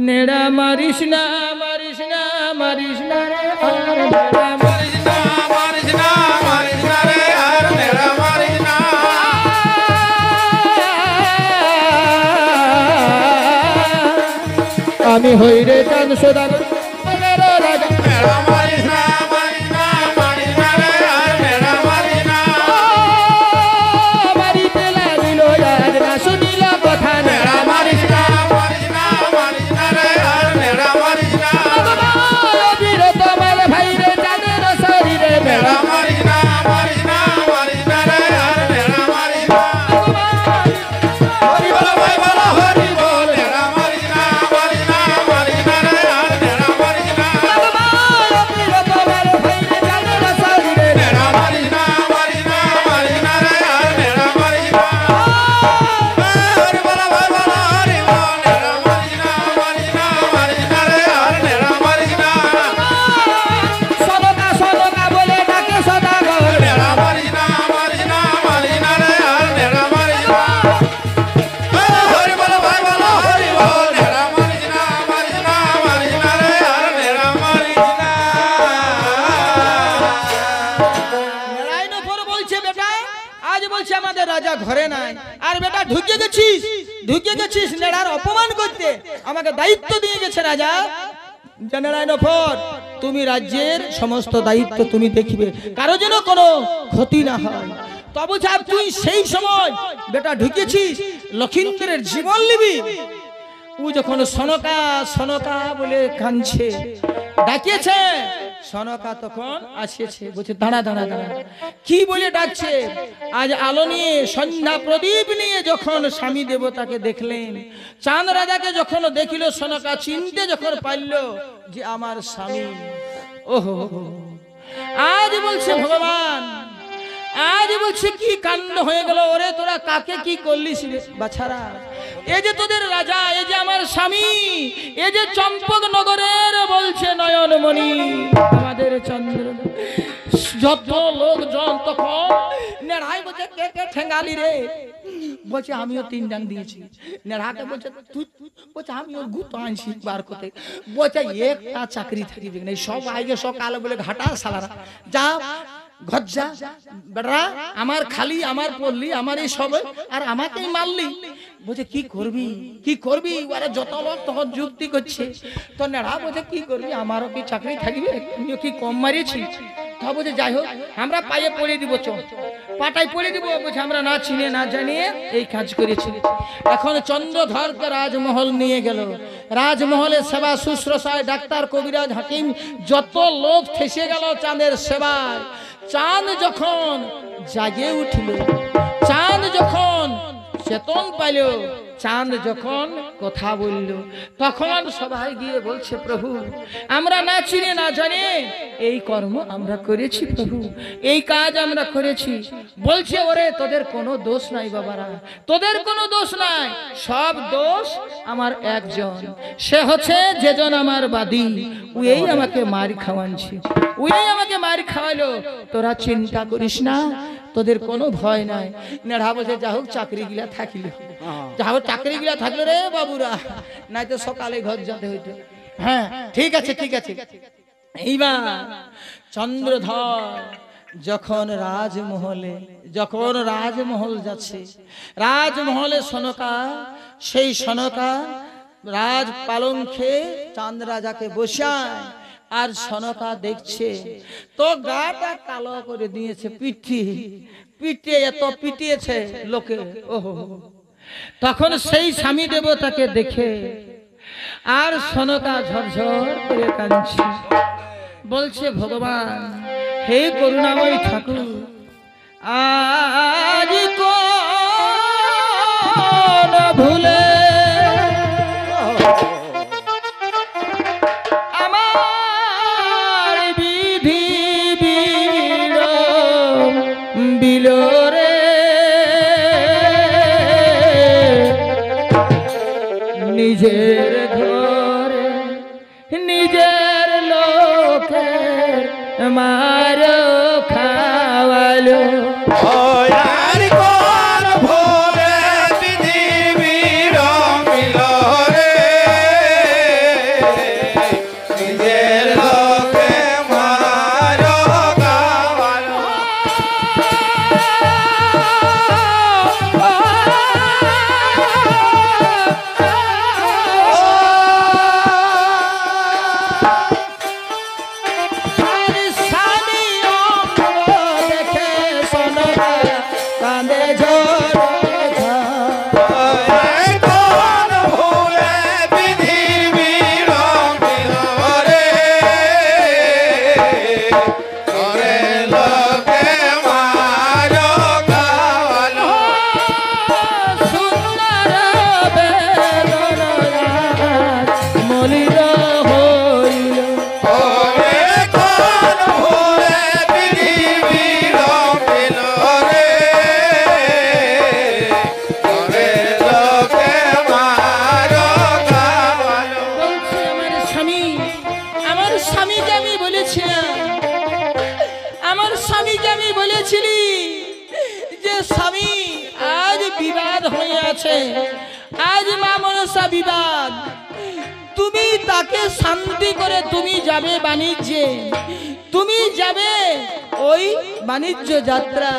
নেড়া মারিস না, মারিস না, মারিস না রে, আর নেড়া মারিস না, মারিস না, মারিস না রে, আর নেড়া মারিস না। আমি হই রে চাঁদ সদাগর রাজা, নেড়া মারিস না, মারিস না, মারিস না রে, আর নেড়া মারিস না। মারিতে লাগিল আজ না শুনিল কথা, নেড়া মারিস না, মারিস না, মারিস না রে, আর নেড়া মারিস না। বিরত মাল ভাই রে চাঁদের শরীরে, নেড়া মারিস না, মারিস না, মারিস না রে, আর নেড়া মারিস না। হরি বল ভাই বল, হরি বল, নেড়া মারিস না, মারিস না, মারিস না রে, আর নেড়া মারিস না। বিরত মাল ভাই রে চাঁদের শরীরে, নেড়া মারিস না, মারিস না, মারিস না রে, আর নেড়া মারিস না। হরি বল ভাই বল, হরি বল, নেড়া মারিস না, মারিস না, মারিস না রে, আর নেড়া মারিস না। সদকা সদকা বলে ডাকে সদাগর, নেড়া মারিস না, মারিস না, মারিস না রে, আর নেড়া মারিস না। হরি বল ভাই বল, হরি বল, নেড়া মারিস না, মারিস না, মারিস না রে, আর নেড়া মারিস না। নেড়াই নফর বলছে বেটা আজ বলছে আমাদের রাজা ঘরে নাই, আর বেটা ঢুকে গেছিস নেড়ার অপমান করতে, আমাকে দায়িত্ব দিয়ে গেছে রাজা। নেড়াই নফর তুমি রাজ্যের সমস্ত দায়িত্ব তুমি দেখিবে, কারো যেন কোনো ক্ষতি না হয়। তবু যা তুই সেই সময় বেটা ঢুকেছিস লক্ষিন্দরের জীবন নিবি। ও যখন সনকা সনকা বলে কাঁদছে, ডাকিয়েছে, সনকা তখন আসিয়েছে, বলছে দাঁড়া দাঁড়া দাঁড়া, কি বলে ডাকছে। আজ আলো নিয়ে সন্ধ্যা প্রদীপ নিয়ে যখন স্বামী দেবতাকে দেখলেন, চাঁদ রাজাকে যখন দেখিল, সনকা চিনতে যখন পারল যে আমার স্বামী। ওহো আজ বলছে ভগবান, আজ বলছে কি কাণ্ড হয়ে গেল, ওরে তোরা কাকে কি করলিস রে বাছারা। এই যে তোদের রাজা, এই যে আমার স্বামী, এই যে চম্পক নগরের বলছে নয়নমণি আমাদের চন্দ্র, যত লোকজন তখন নেড়াই বলছে কে কে ঠেঙ্গালি রে, বলছে আমিও 3 ডাং দিয়েছি। নেড়াকে বলছে তুই, বলছে আমি ওর গুতো আনছি বার করতে, বলছে একটা চাকরি থাকবে না, সব আগে সকালে বলে ঘাটা সালারা যা ঘজ্জা বেড়া, আমার খালি আমার পড়লি আমার এই সব, আর আমাকেই মারলি। বলছে কি করবি কি করবি, ওরা যত লোক তখন যুক্তি করছে। তো নেড়া বলছে কি করবি, আমারও কি চাকরি থাকবে, আমিও কি কম মারিয়েছি। তা বলছে যাই হোক আমরা পায়ে পড়ে দিব, চল পাটায় পড়ে দিব, বলছে আমরা না চিনে না জানিয়ে এই কাজ করেছি। এখন চন্দ্রধরকে রাজমহল নিয়ে গেল। রাজমহলে সেবা শুশ্রূষায় ডাক্তার, কবিরাজ, হাকিম যত লোক ফেসে গেল চাঁদের সেবায়। চাঁদ যখন জাগে উঠল, চাঁদ যখন চেতন পাইল, চাঁদ যখন কথা বলল, তখন সবাই গিয়ে বলছে প্রভু আমরা না চিনে না জানে এই কর্ম আমরা করেছি, প্রভু এই কাজ আমরা করেছি। বলছে ওরে তোদের কোনো দোষ নাই বাবারা, তোদের কোনো দোষ নাই, সব দোষ আমার একজন, সে হচ্ছে যেজন আমার বাদী, উই আমাকে মার খাওয়ানছে, উই আমাকে মার খাওয়ালো। তোরা চিন্তা করিস না, তোদের কোনো ভয় নাই। নেড়া বলছে যা হোক চাকরি গিলা থাকিল, যা হোক চাকরি গিলা থাকলো রে বাবুরা, নাই তো সকালে ঘর যেতে হইতো। হ্যাঁ ঠিক আছে ঠিক আছে। এইবার চন্দ্রধর যখন রাজমহল যাচ্ছে, রাজমহলে সনকা, সেই সনকা রাজ পালঙ্কে চাঁদ রাজাকে বসায়, আর সনকা দেখছে তো গাটা কালো করে দিয়েছে, পিটিয়ে এত পিটিয়েছে লোকে। ওহো, তখন সেই স্বামী দেবতাকে দেখে আর সনকা ঝরঝর করে কাঁদছে, বলছে ভগবান হে করুণাময় ঠাকুর, আজ কোন ভুলে আমার বিধি বিলোরে নিজের ঘরে নিজের লোকের মার খাওয়ালো। আজ মা মনসা বিবাদ, তুমি তাকে শান্তি করে তুমি যাবে বাণিজ্যে, তুমি যাবে ওই বাণিজ্য যাত্রা।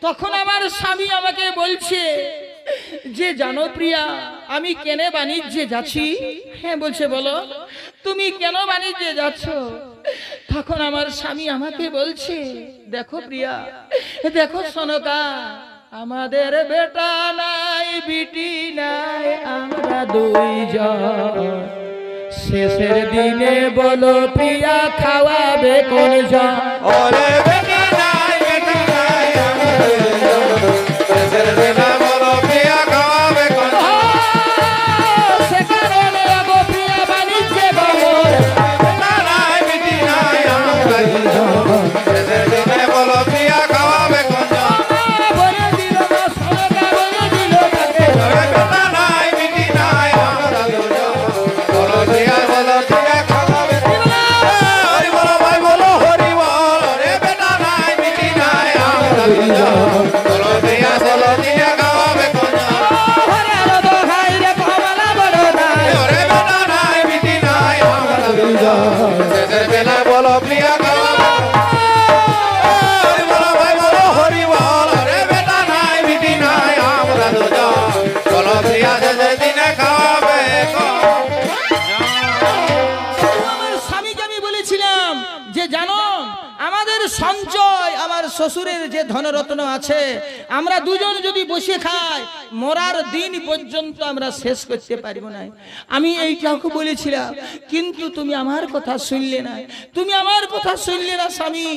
তখন আমার স্বামী আমাকে বলছে যে জানো প্রিয়া আমি কেন বাণিজ্যে যাচ্ছি? হ্যাঁ বলছে বলো তুমি কেন বাণিজ্যে যাচ্ছ? তখন আমার স্বামী আমাকে বলছে দেখো প্রিয়া, দেখো সনকা, আমাদের বেটা নাই বিটি নাই, আমরা দুইজন, শেষের দিনে বলো প্রিয়া খাওয়াবে কোন জন? ওরে বেটা নাই বেটা নাই আমরা দুইজন, শেষের দিনে বলো প্রিয়া খাওয়াবে কোন জন? সে কারণে গো প্রিয়া বাণিজ্যে বলো বেটা নাই বিটি নাই আমরা দুইজন, শেষের দিনে বলো প্রিয়া খাওয়াবে কোন জন? বেটা শ্বশুরের যে ধনরত্ন আছে আমরা দুজন যদি বসে খাই মরার দিন পর্যন্ত আমরা শেষ করতে পারব না। আমি এইটাকে বলেছিলাম, কিন্তু তুমি আমার কথা শুনলে না, তুমি আমার কথা শুনলে না স্বামী।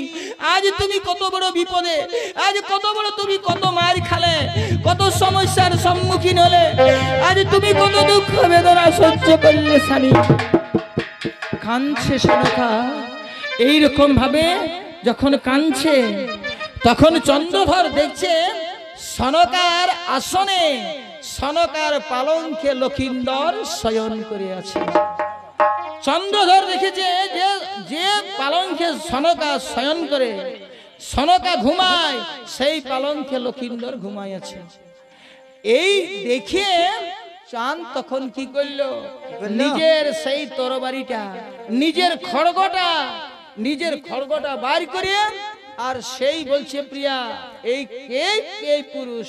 আজ তুমি কত বড় বিপদে, আজ কত বড় তুমি কত মার খালে, কত সমস্যার সম্মুখীন হলে, আজ তুমি কত দুঃখ বেদনা সহ্য করলে স্বামী। কাঁদছে সনকা, এইরকম ভাবে যখন কাঁদছে তখন চন্দ্রধর দেখছে সনকার আসনে, সনকার পালঙ্কে লক্ষিন্দর শয়ন করে আছে। চন্দ্রধর দেখেছে যে যে পালঙ্কে সনকা শয়ন করে, সনকা ঘুমায়, সেই পালঙ্কে লক্ষিন্দর ঘুমায় আছে। এই দেখে চাঁদ তখন কি করলো, নিজের সেই তরবারিটা, নিজের খড়গটা বার করে, আর সেই বলছে প্রিয়া এই কে, এই পুরুষ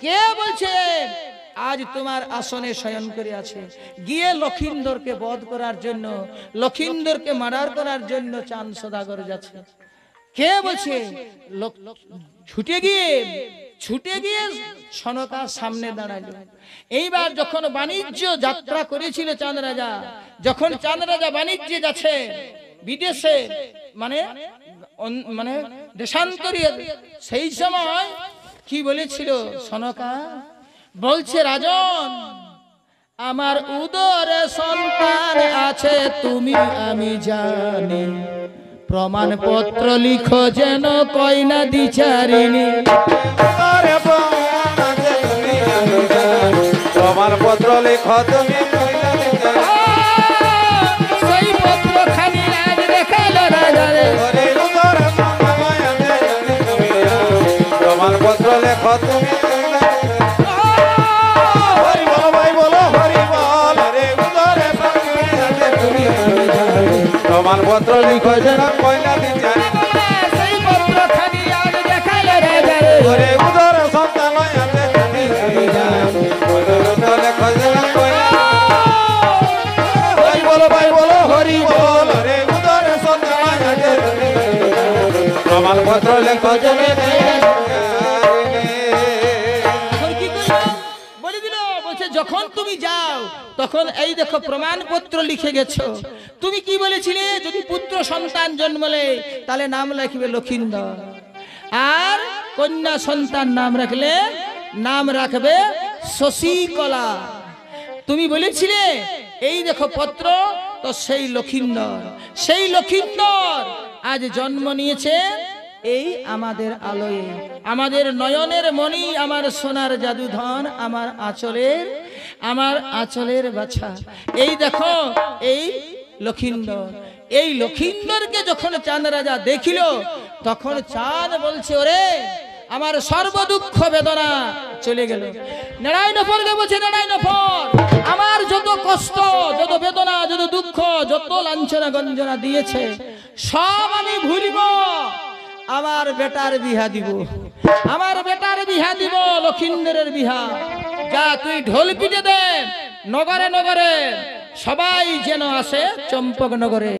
কে বলছে আজ তোমার আসনে শয়ন করে আছে। গিয়ে লক্ষিন্দরকে বধ করার জন্য, লক্ষিন্দরকে মার্ডার করার জন্য চাঁদ সদাগর যাচ্ছে। কে বলছে? ছুটে গিয়ে সনকার সামনে দাঁড়ালো। এইবার যখন বাণিজ্য যাত্রা করেছিল চাঁদ রাজা, যখন চাঁদ রাজা বাণিজ্যে যাচ্ছে বিদেশে, মানে দেশান্তরে, সেই সময় কি বলেছিল সনকা? বলছে রাজন, আমার উদরে সন্তান আছে তুমি আমি জানি, প্রমাণপত্র লিখো যেন কইনা দ্বিচারিণী। প্রমাণপত্র লিখো তুমি, সেই পত্র খানি আজ দেখালো রাজারে। প্রমাণপত্র লেখো তুমি, হরি বল ভাই বলো হরি বল রে, উদরে তুমি প্রমাণপত্র লিখো যেন কইনা দিচারি। সেই পত্র খানি আজ দেখালো রাজারে। ওরে উদর সন্তান আছে তুমি প্রমাণপত্র লেখো যেন কইনা। হরি বল ভাই বলো হরি বল রে, উদরে সন্তান আছে তুমি প্রমাণপত্র লেখো যেন। যখন তুমি যাও তখন এই দেখো প্রমাণপত্র লিখে গেছো। তুমি কি বলেছিলে? যদি পুত্র সন্তান জন্মলে তাহলে নাম রাখবে লক্ষিন্দর, আর কন্যা সন্তান নাম রাখবে শশীকলা। তুমি বলেছিলে এই দেখো পত্র, তো সেই লক্ষিন্দর আজ জন্ম নিয়েছে এই আমাদের আলোয়, আমাদের নয়নের মণি, আমার সোনার জাদুধন, আমার আঁচলের বাছা। এই দেখো এই লক্ষিন্দর। এই লক্ষিন্দরকে যখন চাঁদ রাজা দেখিল তখন চাঁদ বলছে, ওরে আমার সর্বদুঃখ বেদনা চলে গেল। নারায়ণফরকে বলছে, নারায়ণফর আমার যত কষ্ট, যত বেদনা, যত দুঃখ, যত লাঞ্ছনা গঞ্জনা দিয়েছে সব আমি ভুলিব। আমার বেটার বিহা দিব, লক্ষিন্দরের বিহা। যা তুই ঢোল পিটে দে, নগরে নগরে সবাই যেন আসে চম্পক নগরে।